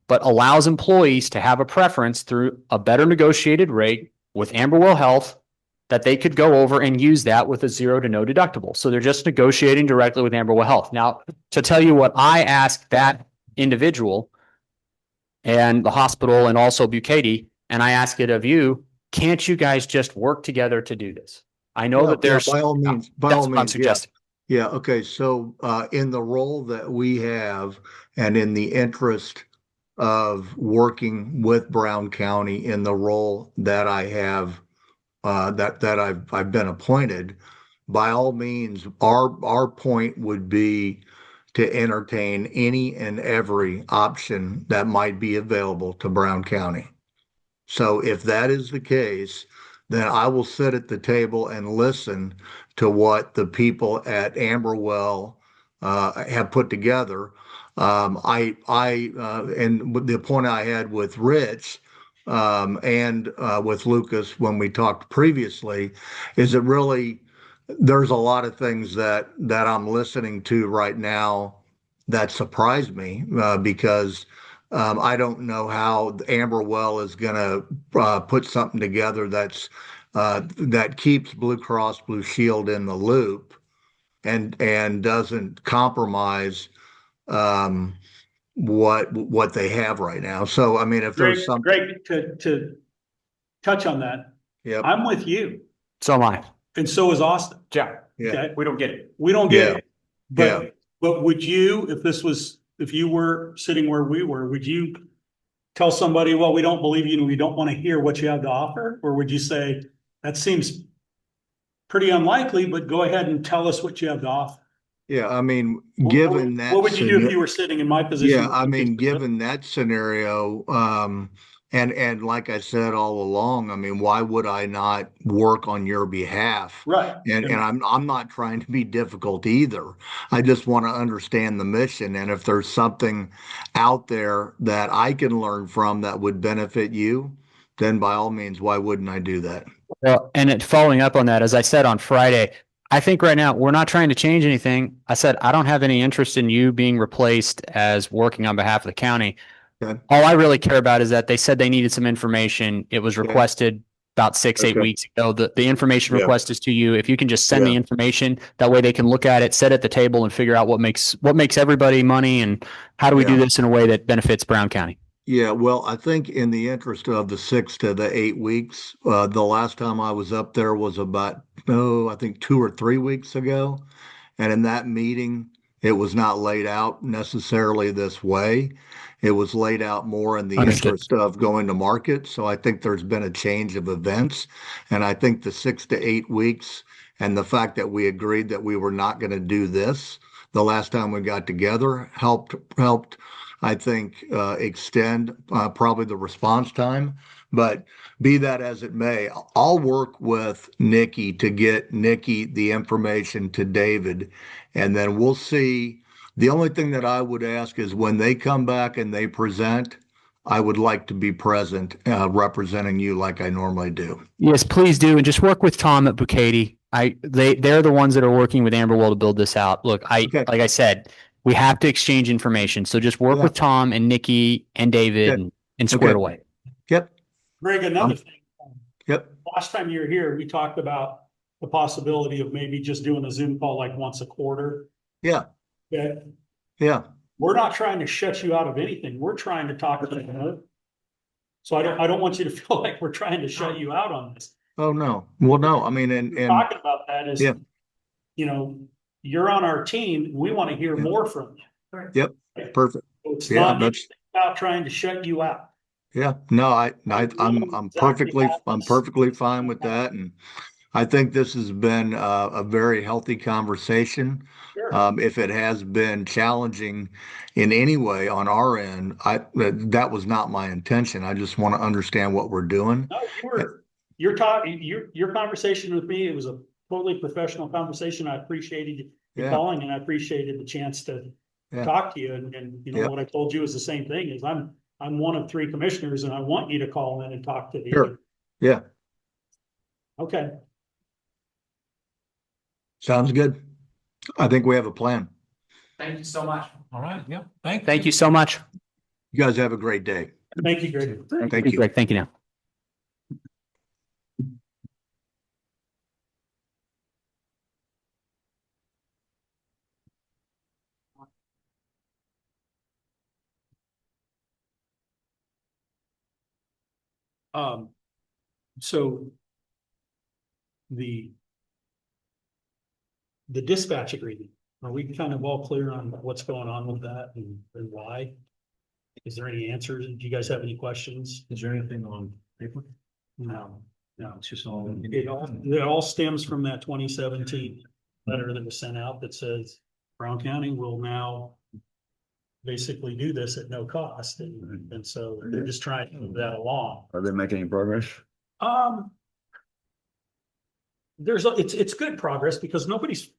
but allows employees to have a preference through a better negotiated rate with Amberwell Health, that they could go over and use that with a zero to no deductible. So they're just negotiating directly with Amberwell Health. Now, to tell you what I asked that individual and the hospital and also Bukaty, and I ask it of you, can't you guys just work together to do this? I know that there's by all means, that's what I'm suggesting. Yeah. Okay. So in the role that we have and in the interest of working with Brown County in the role that I have, that I've been appointed, by all means, our point would be to entertain any and every option that might be available to Brown County. So if that is the case, then I will sit at the table and listen to what the people at Amberwell have put together. And the point I had with Rich and with Lucas when we talked previously is that really there's a lot of things that I'm listening to right now that surprise me because I don't know how Amberwell is going to put something together that keeps Blue Cross Blue Shield in the loop and doesn't compromise what they have right now. So I mean, if there's something, Greg, to touch on that, yeah, I'm with you, So am I. and so is Austin. Yeah. yeah, Okay, We don't get it. we don't get it. Yeah. But would you, if you were sitting where we were, would you tell somebody, well, we don't believe you and we don't want to hear what you have to offer? Or would you say, that seems pretty unlikely, but go ahead and tell us what you have to offer? Yeah, I mean, What- given that. What would you do if scenario- you were sitting in my position? Yeah, I mean, given that scenario, and like I said all along, I mean, why would I not work on your behalf? Right. And I'm not trying to be difficult either. I just want to understand the mission. And if there's something out there that I can learn from that would benefit you, then by all means, why wouldn't I do that? Well, and following up on that, as I said on Friday, I think right now we're not trying to change anything. I said I don't have any interest in you being replaced as working on behalf of the county. Okay. All I really care about is that they said they needed some information. It was Okay. requested about 6-8 Okay. weeks ago. The information Yeah. request is to you. If you can just send the Yeah. information, that way they can look at it, sit at the table and figure out what makes everybody money and how do we do Yeah. this in a way that benefits Brown County. Yeah, well, I think in the interest of the 6 to the 8 weeks, the last time I was up there was about, I think 2 or 3 weeks ago. And in that meeting, it was not laid out necessarily this way. It was laid out more in the Understood. interest of going to market. So I think there's been a change of events. And I think the 6 to 8 weeks and the fact that we agreed that we were not going to do this the last time we got together helped, I think, extend probably the response time. But be that as it may, I'll work with Nikki to get Nikki the information to David, and then we'll see. The only thing that I would ask is when they come back and they present, I would like to be present, representing you like I normally do. Yes, please do. And just work with Tom at Bucati. They're the ones that are working with Amberwell to build this out. Look, Okay. like I said, we have to exchange information. So just work Yeah. with Tom and Nikki and David Okay. and square it Okay. away. Yep, Greg, another thing, yep, last time you were here, we talked about the possibility of maybe just doing a Zoom call like once a quarter. yeah, Okay, yeah. we're not trying to shut you out of anything. We're trying to talk to you. So I don't want you to feel like we're trying to shut you out on this. Oh, no. Well, no, I mean, and Talking about that is, Yeah. you know, you're on our team. We want to hear Yeah. more from you. Yep, perfect. It's Yeah, not that's- about trying to shut you out. Yeah, no, I'm perfectly fine with that. And I think this has been a very healthy conversation. Sure. If it has been challenging in any way on our end, that was not my intention. I just want to understand what we're doing. No, you're talking, your conversation with me, it was a totally professional conversation. I appreciated you Yeah. calling and I appreciated the chance to Yeah. talk to you. And you know, Yeah. what I told you is the same thing is I'm one of 3 commissioners and I want you to call in and talk to the. Sure. Yeah, Okay, sounds good. I think we have a plan. Thank you so much. All right, yeah. Thank you so much. You guys have a great day. thank you, Greg. Thank you. Greg, thank you now. So the dispatch agreement, are we kind of all clear on what's going on with that and why? Is there any answers? Do you guys have any questions? Is there anything on paper? No, no. It's just all. It all stems from that 2017 letter that was sent out that says Brown County will now basically do this at no cost. And so they're just trying to move that along. Are they making any progress? It's good progress because nobody's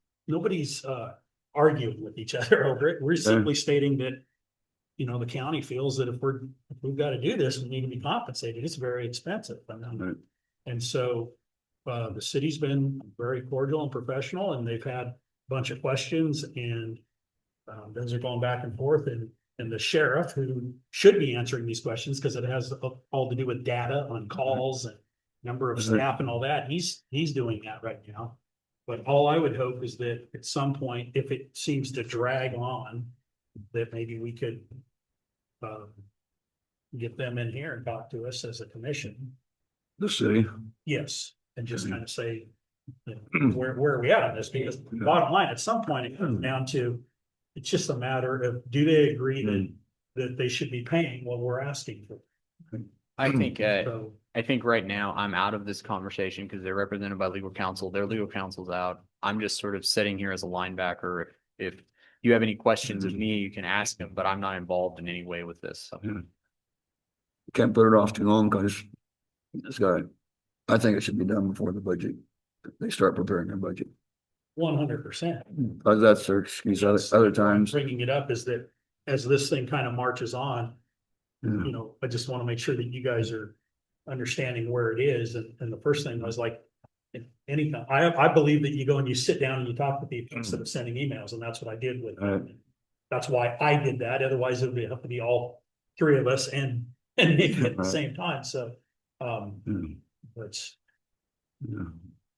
arguing with each other over it. We're simply stating that, you know, the county feels that if we've got to do this, we need to be compensated. It's very expensive. Right. And so the city's been very cordial and professional, and they've had a bunch of questions, and those are going back and forth. And the sheriff, who should be answering these questions because it has all to do with data on calls and number of staff and all that, he's doing that right now. But all I would hope is that at some point, if it seems to drag on, that maybe we could get them in here and talk to us as a commission. The city. Yes, and just kind of say, you know, where are we at on this? Because bottom line, at some point, it comes down to, it's just a matter of, do they agree that they should be paying what we're asking for? I think, So, I think right now I'm out of this conversation because they're represented by legal counsel. Their legal counsel's out. I'm just sort of sitting here as a linebacker. if you have any questions of me, you can ask them, but I'm not involved in any way with this. So. Can't put it off too long because it's got, I think it should be done before the budget. They start preparing their budget. 100%. But that's their excuse. Other times, Bringing it up is that as this thing kind of marches on, yeah, you know, I just want to make sure that you guys are understanding where it is. And the first thing was like, if anything, I believe that you go and you sit down and you talk to people instead of sending emails, and that's what I did with. Right. That's why I did that. Otherwise, it would have to be all three of us and Nick at the Right. same time. So, yeah, but yeah.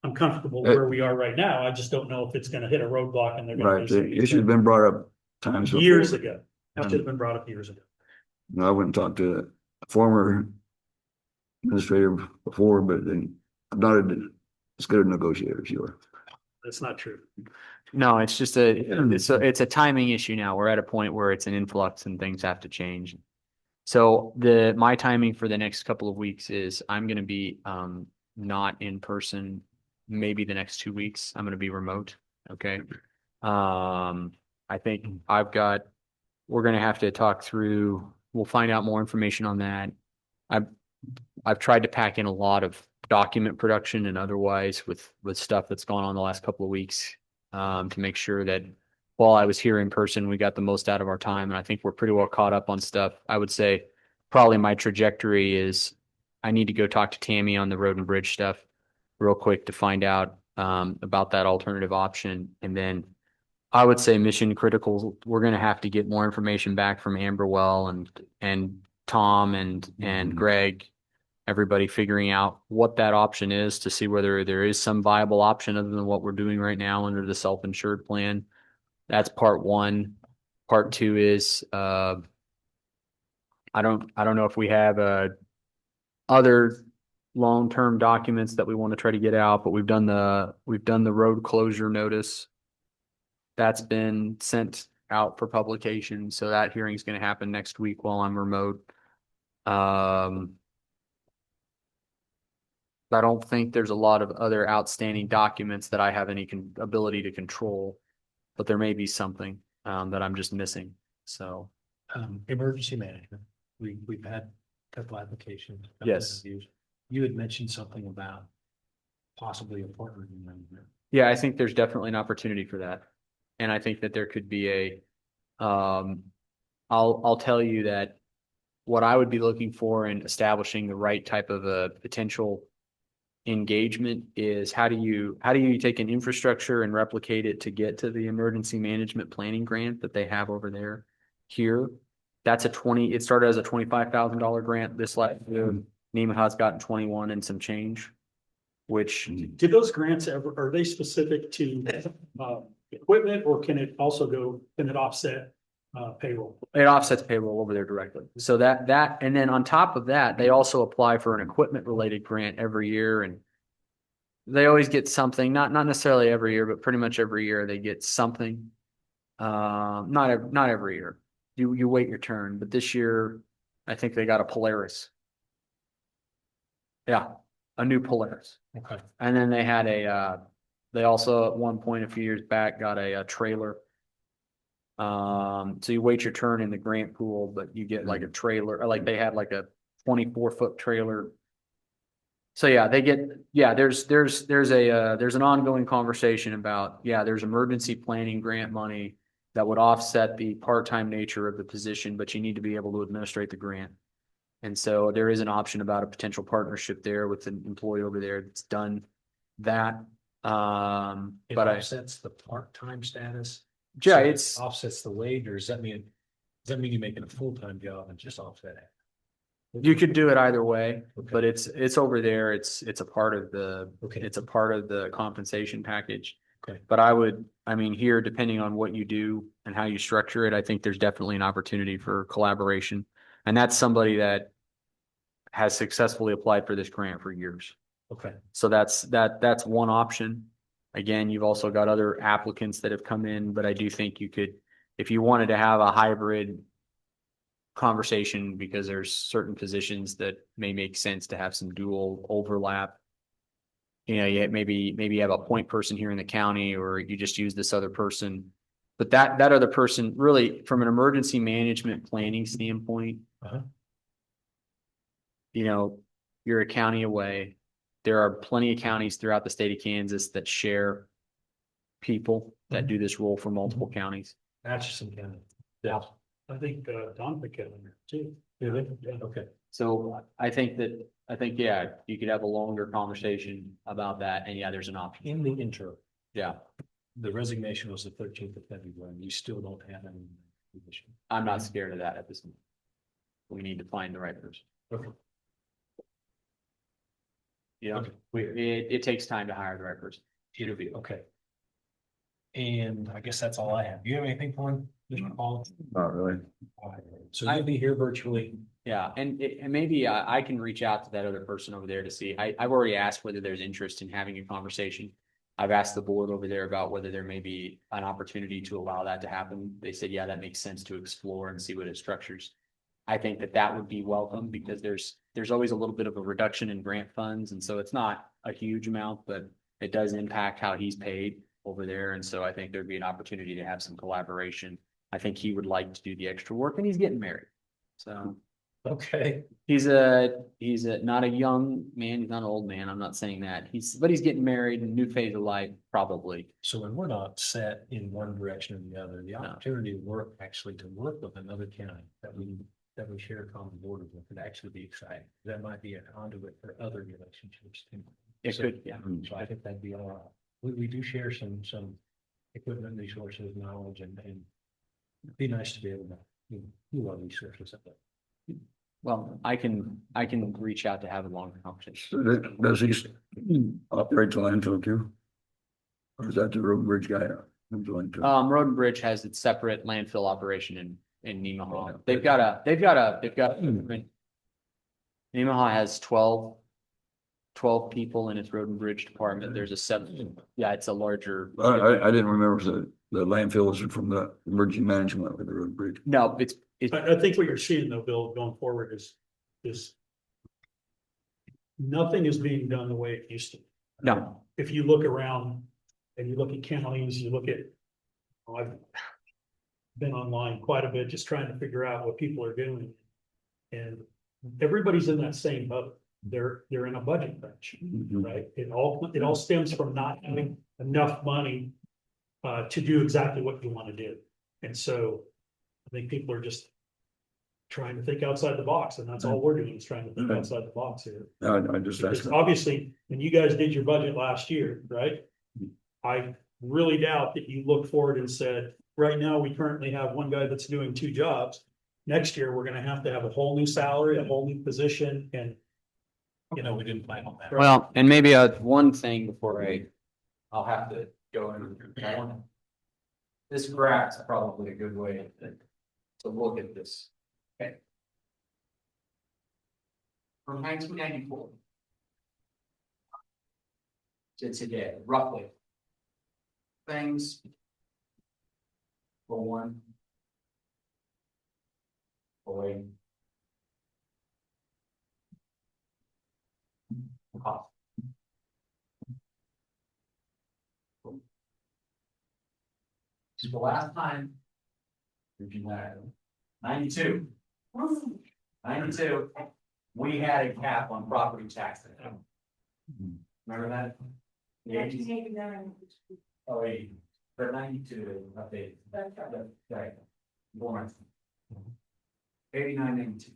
I'm comfortable where we are right now. I just don't know if it's gonna hit a roadblock and they're gonna. Right, the issue has been brought up times before. Years ago. That should have been brought up years ago. No, I wouldn't talk to a former administrator before, but then I'm not as good a negotiator as you are. That's not true. No, it's just it's a timing issue now. We're at a point where it's an influx and things have to change. So my timing for the next couple of weeks is I'm going to be not in person. Maybe the next 2 weeks I'm going to be remote. Okay. I think we're going to have to talk through. We'll find out more information on that. I've tried to pack in a lot of document production and otherwise with stuff that's gone on the last couple of weeks to make sure that while I was here in person, we got the most out of our time. And I think we're pretty well caught up on stuff. I would say probably my trajectory is I need to go talk to Tammy on the road and bridge stuff real quick to find out about that alternative option. And then I would say mission critical, we're going to have to get more information back from Amberwell and Tom and Greg, everybody figuring out what that option is to see whether there is some viable option other than what we're doing right now under the self-insured plan. That's part one. Part two is I don't know if we have other long-term documents that we want to try to get out, but we've done the road closure notice. That's been sent out for publication. So that hearing is going to happen next week while I'm remote. I don't think there's a lot of other outstanding documents that I have any ability to control, but there may be something that I'm just missing. So, Emergency management. We've had a couple applications. couple Yes. interviews. You had mentioned something about possibly a partner. yeah, I think there's definitely an opportunity for that. And I think that there could be I'll tell you that what I would be looking for in establishing the right type of a potential engagement is how do you take an infrastructure and replicate it to get to the emergency management planning grant that they have over there here. That's it started as a $25,000 grant this last year. Nemaha's gotten 21 and some change, which Did those grants ever, are they specific to equipment, or can it offset payroll? it offsets payroll over there directly. So that, and then on top of that, they also apply for an equipment related grant every year, and they always get something, not necessarily every year, but pretty much every year they get something. Not every year. You wait your turn, but this year I think they got a Polaris. Yeah, a new Polaris. Okay. And then they had they also at one point a few years back got a trailer. So you wait your turn in the grant pool, but you get like a trailer, or like they had like a 24-foot trailer. So yeah, there's an ongoing conversation about, there's emergency planning grant money that would offset the part-time nature of the position, but you need to be able to administrate the grant. And so there is an option about a potential partnership there with an employee over there that's done that. It But offsets the part-time status. yeah, So it it's, offsets the wage, or does that mean you're making a full-time job and just offset it? you could do it either way, Okay. but it's over there. It's a part of Okay. it's a part of the compensation package. Okay. But here, depending on what you do and how you structure it, I think there's definitely an opportunity for collaboration. And that's somebody that has successfully applied for this grant for years. Okay. So that's one option. Again, you've also got other applicants that have come in, but I do think you could, if you wanted to have a hybrid conversation, because there's certain positions that may make sense to have some dual overlap. You maybe you have a point person here in the county, or you just use this other person But that other person, really, from an emergency management planning standpoint. Uh-huh. You know, you're a county away. There are plenty of counties throughout the state of Kansas that share people that do this role for multiple counties. Atchison County. Yeah. I think, Don put it in there too. Really? Okay. So I think, yeah, you could have a longer conversation about that. And yeah, there's an option. In the interim, Yeah, the resignation was the 13th of February. You still don't have any position. I'm not scared of that at this moment. We need to find the right person. Okay. You know, Okay. Weird. it takes time to hire the right person. It'll be okay. And I guess that's all I have. Do you have anything for him, Mr. Paul? Not really. So you'll be here virtually. Yeah, and maybe I can reach out to that other person over there to see. I've already asked whether there's interest in having a conversation. I've asked the board over there about whether there may be an opportunity to allow that to happen. They said, yeah, that makes sense to explore and see what it structures. I think that would be welcome because there's always a little bit of a reduction in grant funds. And so it's not a huge amount, but it does impact how he's paid over there. And so I think there'd be an opportunity to have some collaboration. I think he would like to do the extra work and he's getting married. So Okay. he's not a young man. He's not an old man. I'm not saying that but he's getting married and new phase of life, probably. So when we're not set in one direction or the other, the opportunity to work with another county that we share a common border with could actually be exciting. That might be a conduit for other relationships too. It could, yeah. So I think that'd be all right. We do share some equipment, resources, knowledge, and it'd be nice to be able to do our resources up there. Well, I can reach out to have a longer conversation. So does he operate the landfill too? Or is that the road and bridge guy? Road and Bridge has its separate landfill operation in Nemaha. Nemaha has 12 people in its Road and Bridge department. There's a 7. Yeah, it's a larger. I didn't remember the landfill was from the emergency management with the road and bridge. No, it's I think what you're seeing though, Bill, going forward is nothing is being done the way it used to. no. If you look around and you look at counties, you look at, I've been online quite a bit, just trying to figure out what people are doing. And everybody's in that same boat. They're in a budget crunch, right? It all stems from not having enough money to do exactly what you want to do. And so I think people are just trying to think outside the box, and that's all we're doing is trying to think outside the box here. I just Because asked. obviously, when you guys did your budget last year, right? I really doubt that you looked forward and said, right now, we currently have one guy that's doing 2 jobs. Next year, we're gonna have to have a whole new salary, a whole new position, and We didn't plan on that. Well, and maybe one thing before I'll have to go in. This graph's probably a good way to look at this. Okay. From 1994 to today, roughly. Things. For one. Away. So the last time. 92. 92, we had a cap on property tax. Remember that? The 80s? Oh, 80, but 92, updated. Right. Born. 89, 92.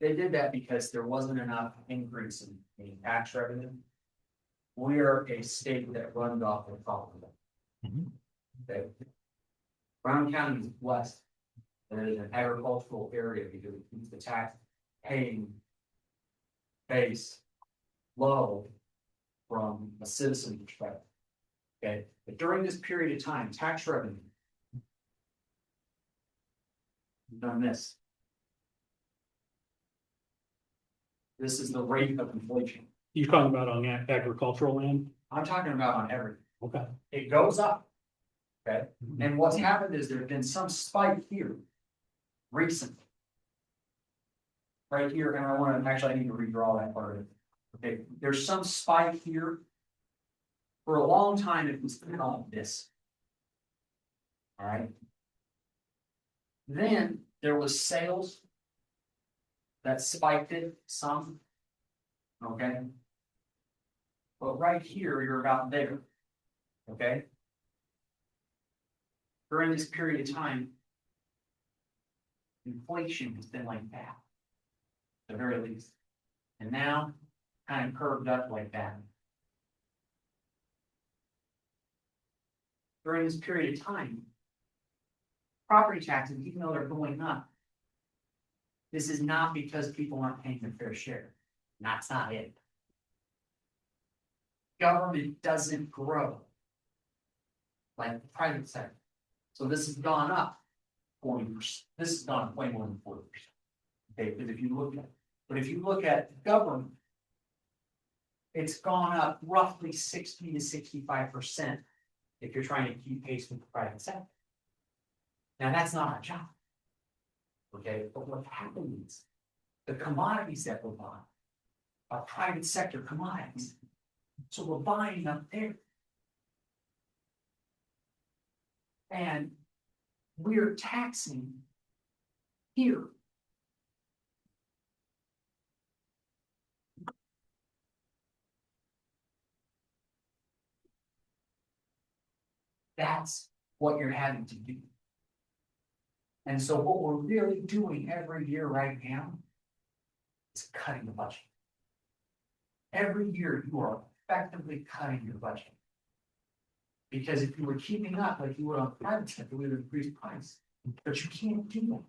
They did that because there wasn't enough increase in tax revenue. We are a state that runs off the top of it. Okay. Brown County is blessed. There is an agricultural area because it keeps the tax paying base low from a citizen perspective. Okay, but during this period of time, tax revenue. Done this. This is the rate of inflation. you're talking about on agricultural land? I'm talking about on everything. Okay. It goes up. Okay, and what's happened is there's been some spike here. Recently. Right here, and I need to redraw that part of it. Okay, there's some spike here. For a long time, it was all this. All right. Then there was sales. That spiked it some. Okay. But right here, you're about there. Okay. During this period of time, inflation has been like that. At the very least. And now, kind of curved up like that. During this period of time, property taxes, even though they're going up, this is not because people aren't paying their fair share. That's not it. Government doesn't grow like the private sector. So this has gone up 40%. This has gone up way more than 40%. Okay, but if you look at government, it's gone up roughly 60 to 65% if you're trying to keep pace with the private sector. Now, that's not our job. Okay, but what happens, the commodities that we're buying are private sector commodities. So we're buying up there. And we're taxing here. That's what you're having to do. And so what we're really doing every year right now is cutting the budget. Every year you are effectively cutting your budget. Because if you were keeping up like you would on private sector, we would increase price. But you can't do that.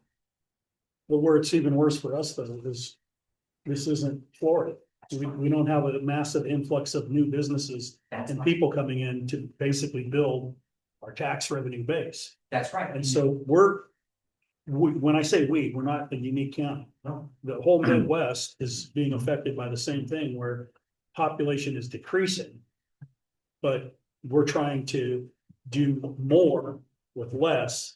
Well, where it's even worse for us though, is this isn't Florida. We don't have a massive influx of new businesses That's and right. people coming in to basically build our tax revenue base. That's right. And so when I say we're not a unique county. No. The whole Midwest is being affected by the same thing where population is decreasing. But we're trying to do more with less.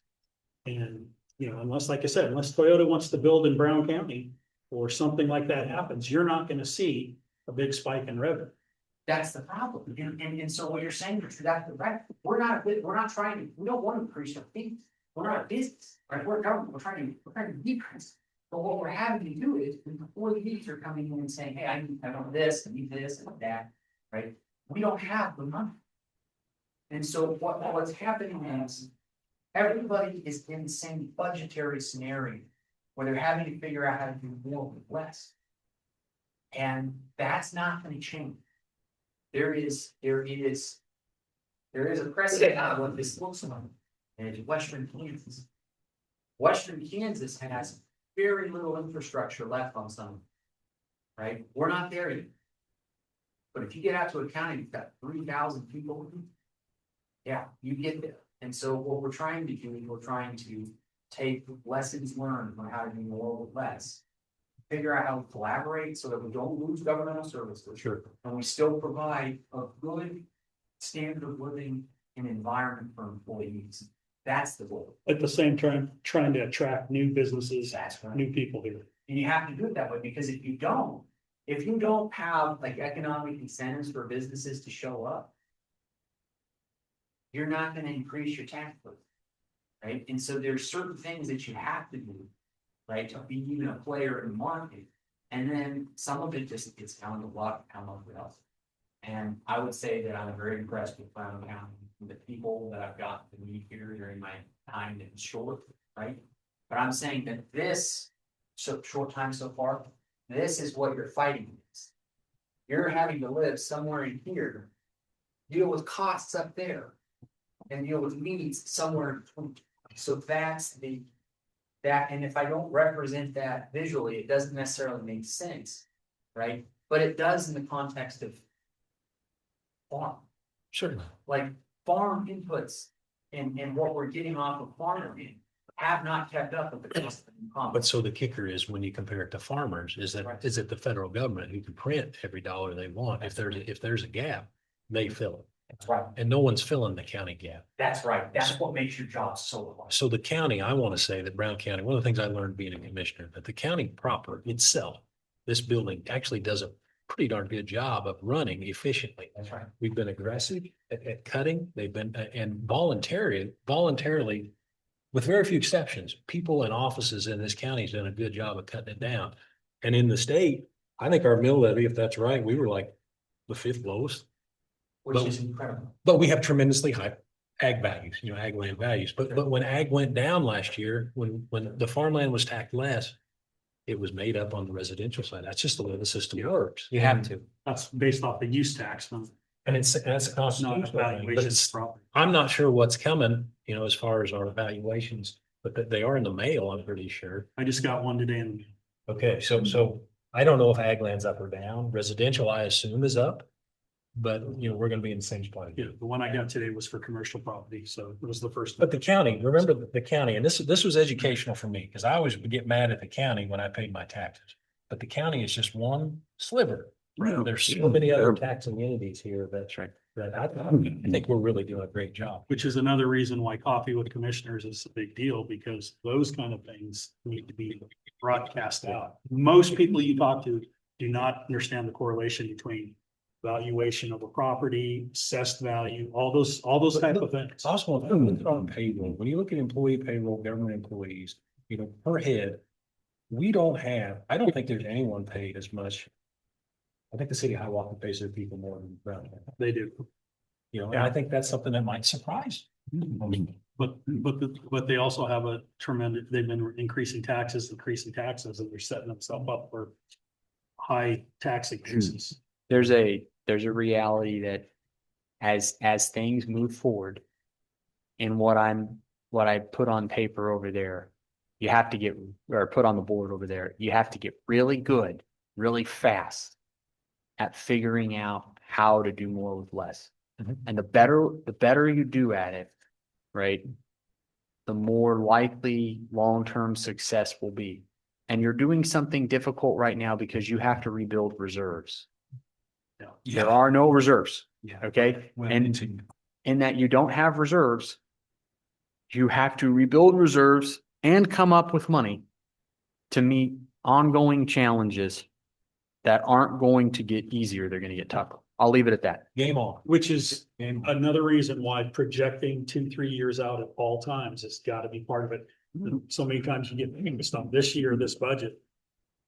And, you know, unless, like I said, unless Toyota wants to build in Brown County or something like that happens, you're not gonna see a big spike in revenue. That's the problem. And so what you're saying is that's right. We're not trying to, we don't want to increase our fees. We're not a business, right? We're a government. We're trying to decrease. But what we're having to do is before the needs are coming in and saying, hey, I want this, I need this and that, right? We don't have the money. And so what's happening is everybody is in the same budgetary scenario where they're having to figure out how to do more with less. And that's not going to change. There is a precedent of what this looks like in Western Kansas. Western Kansas has very little infrastructure left on some, right? We're not there yet. But if you get out to a county, you've got 3,000 people. Yeah, you get there. And so what we're trying to do is we're trying to take lessons learned on how to do more with less. Figure out how to collaborate so that we don't lose governmental services. Sure. And we still provide a good standard of living and environment for employees. That's the goal. At the same time, trying to attract new businesses, That's right. new people here. And you have to do it that way because if you don't have like economic incentives for businesses to show up, you're not going to increase your tax burden, right? And so there's certain things that you have to do, right, to be even a player in the market. And then some of it just gets down to luck, how much else. And I would say that I'm very impressed with Brown County, the people that I've gotten to meet here during my time in short, right? But I'm saying that this short time so far, this is what you're fighting against. You're having to live somewhere in here, deal with costs up there, and deal with needs somewhere in between. So that's and if I don't represent that visually, it doesn't necessarily make sense, right? But it does in the context of farm. Certainly. Like farm inputs and what we're getting off of farming have not kept up with the cost of income. But so the kicker is when you compare it to farmers, is Right. it the federal government who can print every dollar they want? If there's a gap, they fill it. That's right. And no one's filling the county gap. That's right. That's what makes your job so hard. So the county, I want to say that Brown County, one of the things I learned being a commissioner, that the county proper itself, this building actually doesn't pretty darn good job of running efficiently. That's right. We've been aggressive at cutting. They've been, and voluntarily, with very few exceptions, people in offices in this county has done a good job of cutting it down. And in the state, I think our mill levy, if that's right, we were like the 5th lowest. Which is incredible. But we have tremendously high ag values, ag land values. But when ag went down last year, when the farmland was taxed less, it was made up on the residential side. That's just the way the system works. You have to. That's based off the use tax, not And that's a not constitutional thing, but valuation of it's, property. I'm not sure what's coming, as far as our valuations, but that they are in the mail, I'm pretty sure. I just got one today and Okay, so I don't know if ag land's up or down. Residential, I assume, is up. But, we're gonna be in the same spot. yeah, the one I got today was for commercial property, so it was the first. But the county, remember the county, and this was educational for me, because I always would get mad at the county when I paid my taxes. But the county is just one sliver. There's so many other taxing entities here That's right. that I think we're really doing a great job. Which is another reason why coffee with commissioners is a big deal, because those kind of things need to be broadcast out. Most people you talk to do not understand the correlation between valuation of a property, assessed value, all those type of things. It's also on payroll. When you look at employee payroll, government employees, per head, I don't think there's anyone paid as much. I think the city of Hiawatha pays their people more than Brown. They do. And I think that's something that might surprise. But they also have a tremendous, they've been increasing taxes, and they're setting themselves up for high tax increases. There's a reality that as things move forward and what I put on paper over there, you have to get, or put on the board over there, you have to get really good, really fast at figuring out how to do more with less. Mhm. And the better you do at it, right, the more likely long-term success will be. And you're doing something difficult right now because you have to rebuild reserves. There are no reserves. Yeah. Okay. Well, And continue. in that you don't have reserves, you have to rebuild reserves and come up with money to meet ongoing challenges that aren't going to get easier. They're going to get tougher. I'll leave it at that. Game on. Which is Game on. another reason why projecting 2-3 years out at all times has got to be part of it. So many times you get focused on this year, this budget.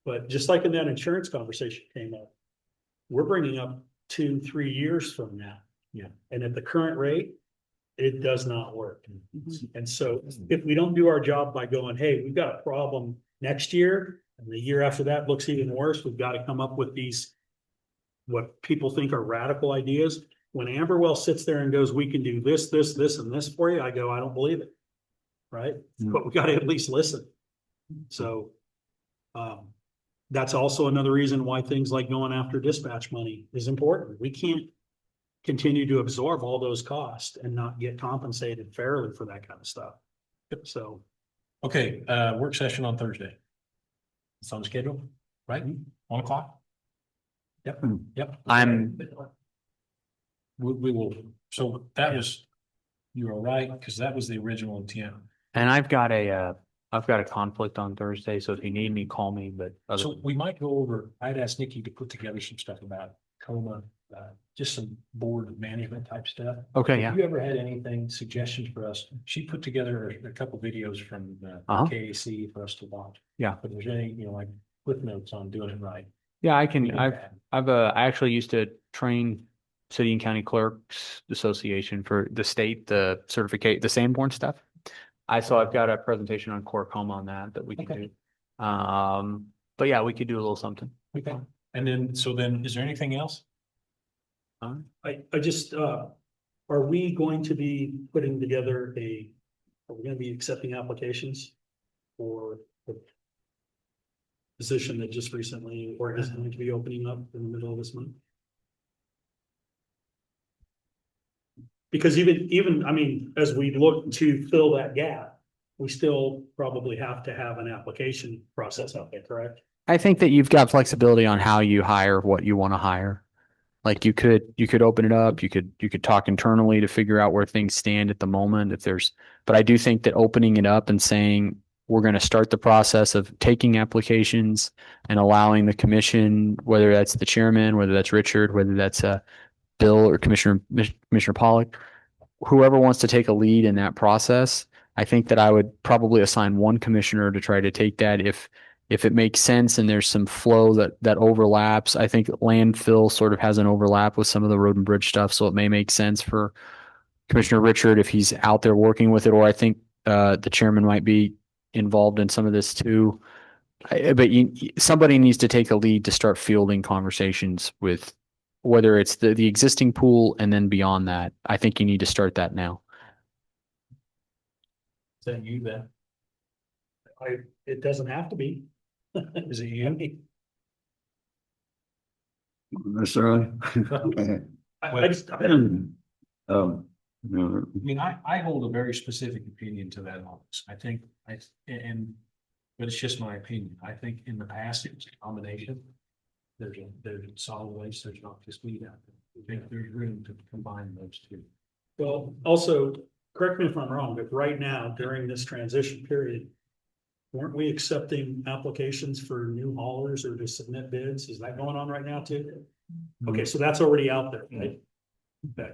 But just like in that insurance conversation came up, we're bringing up 2-3 years from now. Yeah. And at the current rate, it does not work. And so if we don't do our job by going, hey, we've got a problem next year, and the year after that looks even worse, we've got to come up with these, what people think are radical ideas. When Amberwell sits there and goes, we can do this, this, this, and this for you, I go, I don't believe it. Right? But we got to at least listen. So, that's also another reason why things like going after dispatch money is important. We can't continue to absorb all those costs and not get compensated fairly for that kind of stuff. So, Okay, work session on Thursday. It's on the schedule, right? 1 o'clock? Yep. We will, so that was, you were right, because that was the original intent. And I've got a conflict on Thursday, so if you need me, call me, but So we might go over, I'd asked Nikki to put together some stuff about COMA, just some board management type stuff. okay, yeah. Have you ever had anything, suggestions for us? She put together a couple videos from Uh-huh. KAC for us to watch. Yeah. But there's any, like cliff notes on doing it right. Yeah, I We can, need that. I actually used to train City and County Clerks Association for the state, the certificate, the Sanborn stuff. So I've got a presentation on Core Coma on that we can Okay. do. But yeah, we could do a little something. Okay. And then, is there anything else? I just, are we going to be putting together are we gonna be accepting applications for the position that just recently, or is going to be opening up in the middle of this month? Because even, I mean, as we look to fill that gap, we still probably have to have an application process out there, correct? I think that you've got flexibility on how you hire what you want to hire. Like you could open it up, you could talk internally to figure out where things stand at the moment but I do think that opening it up and saying, we're going to start the process of taking applications and allowing the commission, whether that's the chairman, whether that's Richard, whether that's Bill or Commissioner Pollock, whoever wants to take a lead in that process. I think that I would probably assign one commissioner to try to take that if it makes sense and there's some flow that overlaps. I think landfill sort of has an overlap with some of the road and bridge stuff, so it may make sense for Commissioner Richard if he's out there working with it, or I think the chairman might be involved in some of this too. But somebody needs to take a lead to start fielding conversations with whether it's the existing pool and then beyond that. I think you need to start that now. Is that you, Ben? It doesn't have to be. Is it you? Necessarily. I just, You know, I mean, I hold a very specific opinion to that office. I think but it's just my opinion. I think in the past it was a combination. There's solid waste, there's not just weed out there. I think there's room to combine those two. well, also, correct me if I'm wrong, but right now, during this transition period, weren't we accepting applications for new haulers or to submit bids? Is that going on right now too? Okay, so that's already out there, right? Okay.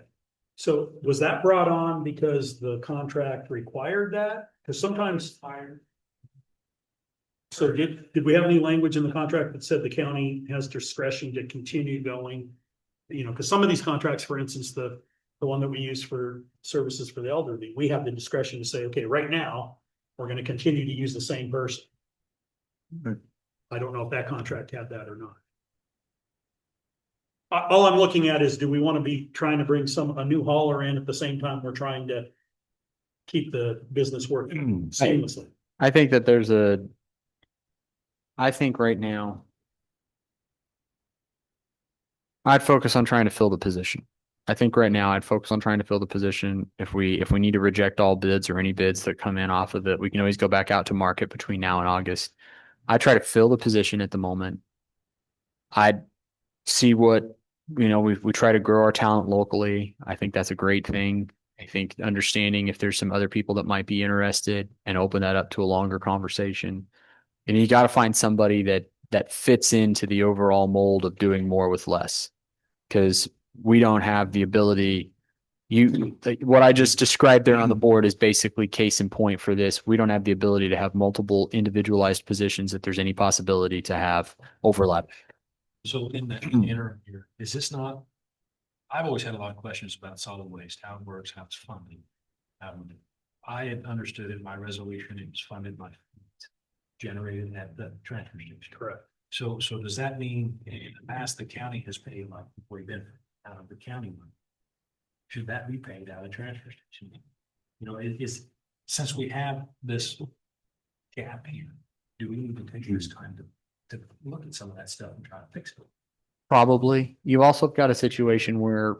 So was that brought on because the contract required that? Because sometimes. So did we have any language in the contract that said the county has discretion to continue going? You know, because some of these contracts, for instance, the one that we use for services for the elderly, we have the discretion to say, okay, right now, we're going to continue to use the same person. Right. I don't know if that contract had that or not. All I'm looking at is, do we want to be trying to bring a new hauler in at the same time we're trying to keep the business working seamlessly? I think that I think right now I'd focus on trying to fill the position. I think right now I'd focus on trying to fill the position. If we need to reject all bids or any bids that come in off of it, we can always go back out to market between now and August. I try to fill the position at the moment. I'd see what, we try to grow our talent locally. I think that's a great thing. I think understanding if there's some other people that might be interested and open that up to a longer conversation. And you got to find somebody that fits into the overall mold of doing more with less, because we don't have the ability. What I just described there on the board is basically case in point for this. We don't have the ability to have multiple individualized positions if there's any possibility to have overlap. So in the interim here, is this not? I've always had a lot of questions about solid waste, how it works, how it's funded. I had understood in my resolution it was funded by generated at the transfer station. Correct. So does that mean in the past the county has paid like employee benefit out of the county money? Should that be paid out of transfer station? Since we have this gap here, do we need to take this time to look at some of that stuff and try to fix it? Probably. You've also got a situation where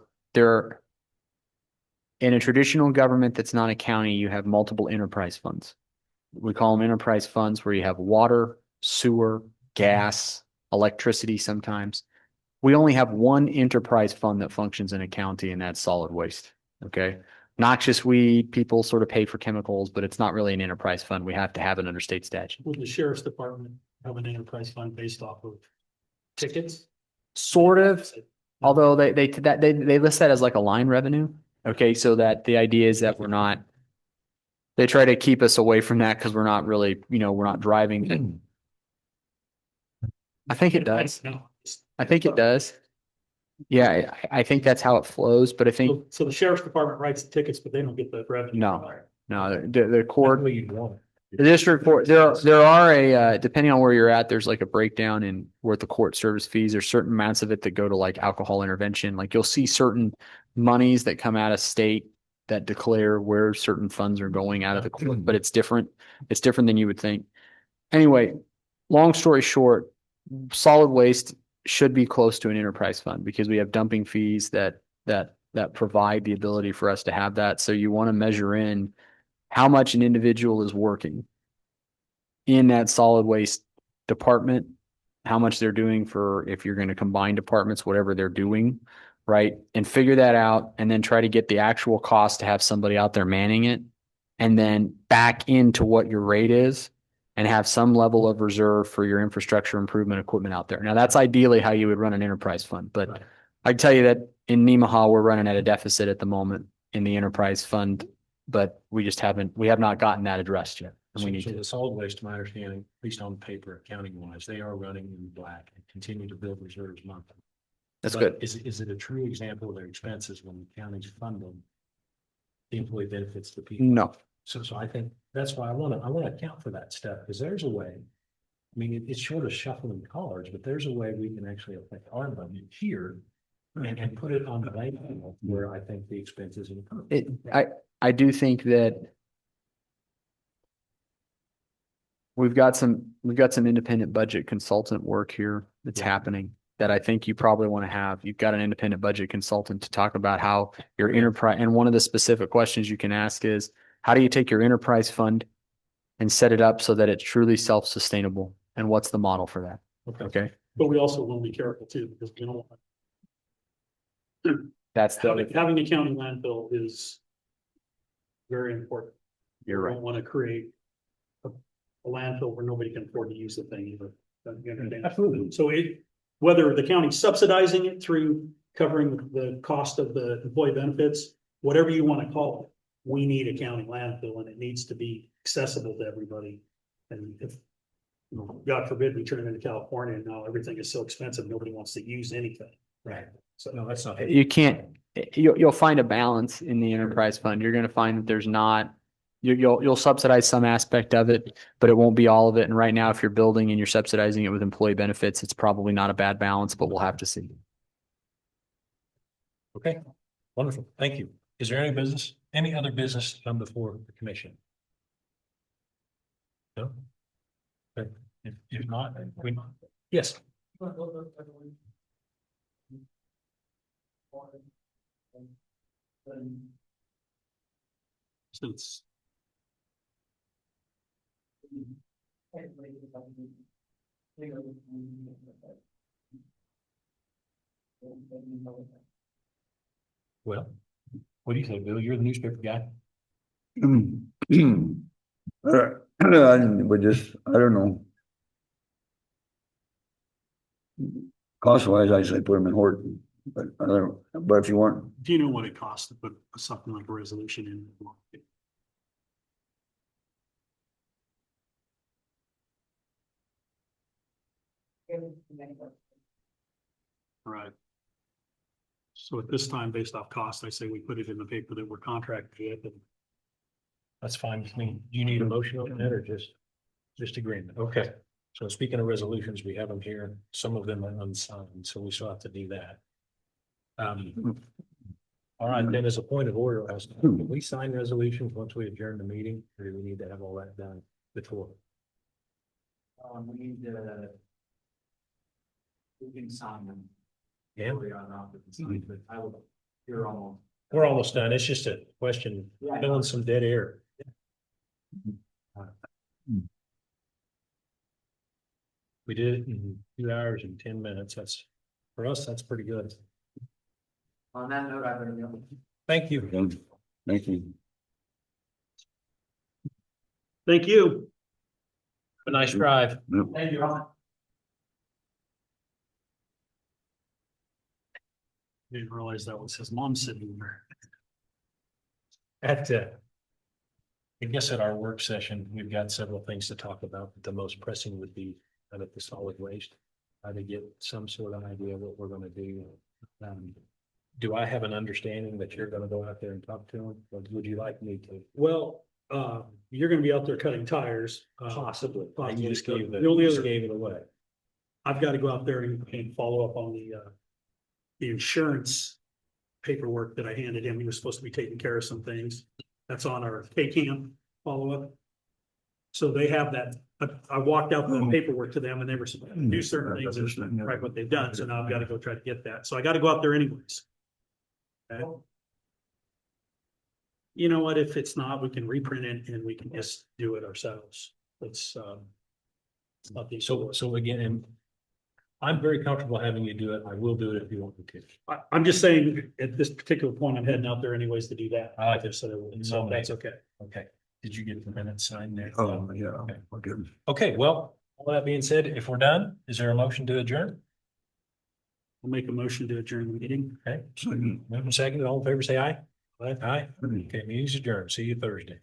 in a traditional government that's not a county, you have multiple enterprise funds. We call them enterprise funds, where you have water, sewer, gas, electricity sometimes. We only have one enterprise fund that functions in a county, and that's solid waste. Okay. Noxious weed, people sort of pay for chemicals, but it's not really an enterprise fund. We have to have it under state statute. Would the sheriff's department have an enterprise fund based off of tickets? Sort of, although they list that as like a line revenue. Okay. So that the idea is that they try to keep us away from that because we're not really, we're not driving. I think it does. No. I think it does. Yeah, I think that's how it flows, but I think, So the sheriff's department writes the tickets, but they don't get the revenue. no, the court, What you'd want. the district court, there are depending on where you're at, there's like a breakdown in where the court service fees. There's certain amounts of it that go to like alcohol intervention. Like you'll see certain monies that come out of state that declare where certain funds are going out of the court, but it's different. It's different than you would think. Anyway, long story short, solid waste should be close to an enterprise fund because we have dumping fees that provide the ability for us to have that. So you want to measure in how much an individual is working in that solid waste department, how much they're doing for, if you're going to combine departments, whatever they're doing, right? And figure that out and then try to get the actual cost to have somebody out there manning it and then back into what your rate is and have some level of reserve for your infrastructure improvement equipment out there. Now, that's ideally how you would run an enterprise fund, but Right. I can tell you that in Nemaha, we're running at a deficit at the moment in the enterprise fund, but we have not gotten that addressed yet. And we need So to. the solid waste, to my understanding, at least on paper, accounting wise, they are running in black and continue to build reserves monthly. That's But good. Is it a true example of their expenses when the county's funding the employee benefits to people? No, So I think that's why I wanna account for that stuff, because there's a way. I mean, it's short of shuffling cards, but there's a way we can actually affect our budget here and put it on the line where I think the expenses incur. I do think that we've got some independent budget consultant work here that's Yeah. happening that I think you probably want to have. You've got an independent budget consultant to talk about how your enterprise, and one of the specific questions you can ask is, how do you take your enterprise fund and set it up so that it's truly self-sustainable? And what's the model for that? Okay, But we also want to be careful too, because we don't, that's having a county landfill is very important. you're We right. don't want to create a landfill where nobody can afford to use the thing either. You understand? Absolutely. So whether the county's subsidizing it through covering the cost of the employee benefits, whatever you want to call it, we need a county landfill and it needs to be accessible to everybody. And if, God forbid, we turn it into California and now everything is so expensive, nobody wants to use anything. Right. So No, that's not. You can't, you'll find a balance in the enterprise fund. You're going to find that there's not, you'll subsidize some aspect of it, but it won't be all of it. And right now, if you're building and you're subsidizing it with employee benefits, it's probably not a bad balance, but we'll have to see. Okay, wonderful. Thank you. Is there any other business to come before the commission? No? Okay. If not, yes. since Well, what do you think, Bill? You're the newspaper guy. We just, I don't know. Cost wise, I say put them in Horton, but I don't, but if you want, do you know what it costs to put something like a resolution in? Right. So at this time, based off cost, I say we put it in the paper that we're contracted with and That's fine with me. Do you need a motion on that or just agreement? Okay. So speaking of resolutions, we have them here. Some of them are unsigned, so we still have to do that. All right, then as a point of order, can we sign resolutions once we adjourn the meeting, or do we need to have all that done before? We need to. We can sign them. Yeah, We are not, but I will, you're almost. we're almost done. It's just a question, filling some dead air. We did it in 2 hours and 10 minutes. That's, for us, that's pretty good. On that note, I better go. Thank you. thank you. thank you. Have a nice drive. Thank you, Ron. Didn't realize that was his mom sitting there. I guess at our work session, we've got several things to talk about, but the most pressing would be at the solid waste. To get some sort of idea of what we're gonna do. Do I have an understanding that you're gonna go out there and talk to them, or would you like me to? Well, you're gonna be out there cutting tires. Possibly. Possibly. You just gave The only other- gave it away. I've got to go out there and follow up on the insurance paperwork that I handed him. He was supposed to be taking care of some things. That's on our K-Camp follow-up. So they have that. I walked out the paperwork to them and they were supposed to do certain things and right what they've done. So now I've got to go try to get that. So I got to go out there anyways. Okay. You know what? If it's not, we can reprint it and we can just do it ourselves. It's not the. So again, and I'm very comfortable having you do it. I will do it if you want me to. I'm just saying, at this particular point, I'm heading out there anyways to do that. I like So that's okay. Okay. Did you get the minutes signed there? Oh, yeah, I'll give him. Okay, well, all that being said, if we're done, is there a motion to adjourn? I'll make a motion to adjourn the meeting. Okay, moving second, all in favor, say aye. Aye. Okay, meeting's adjourned. See you Thursday.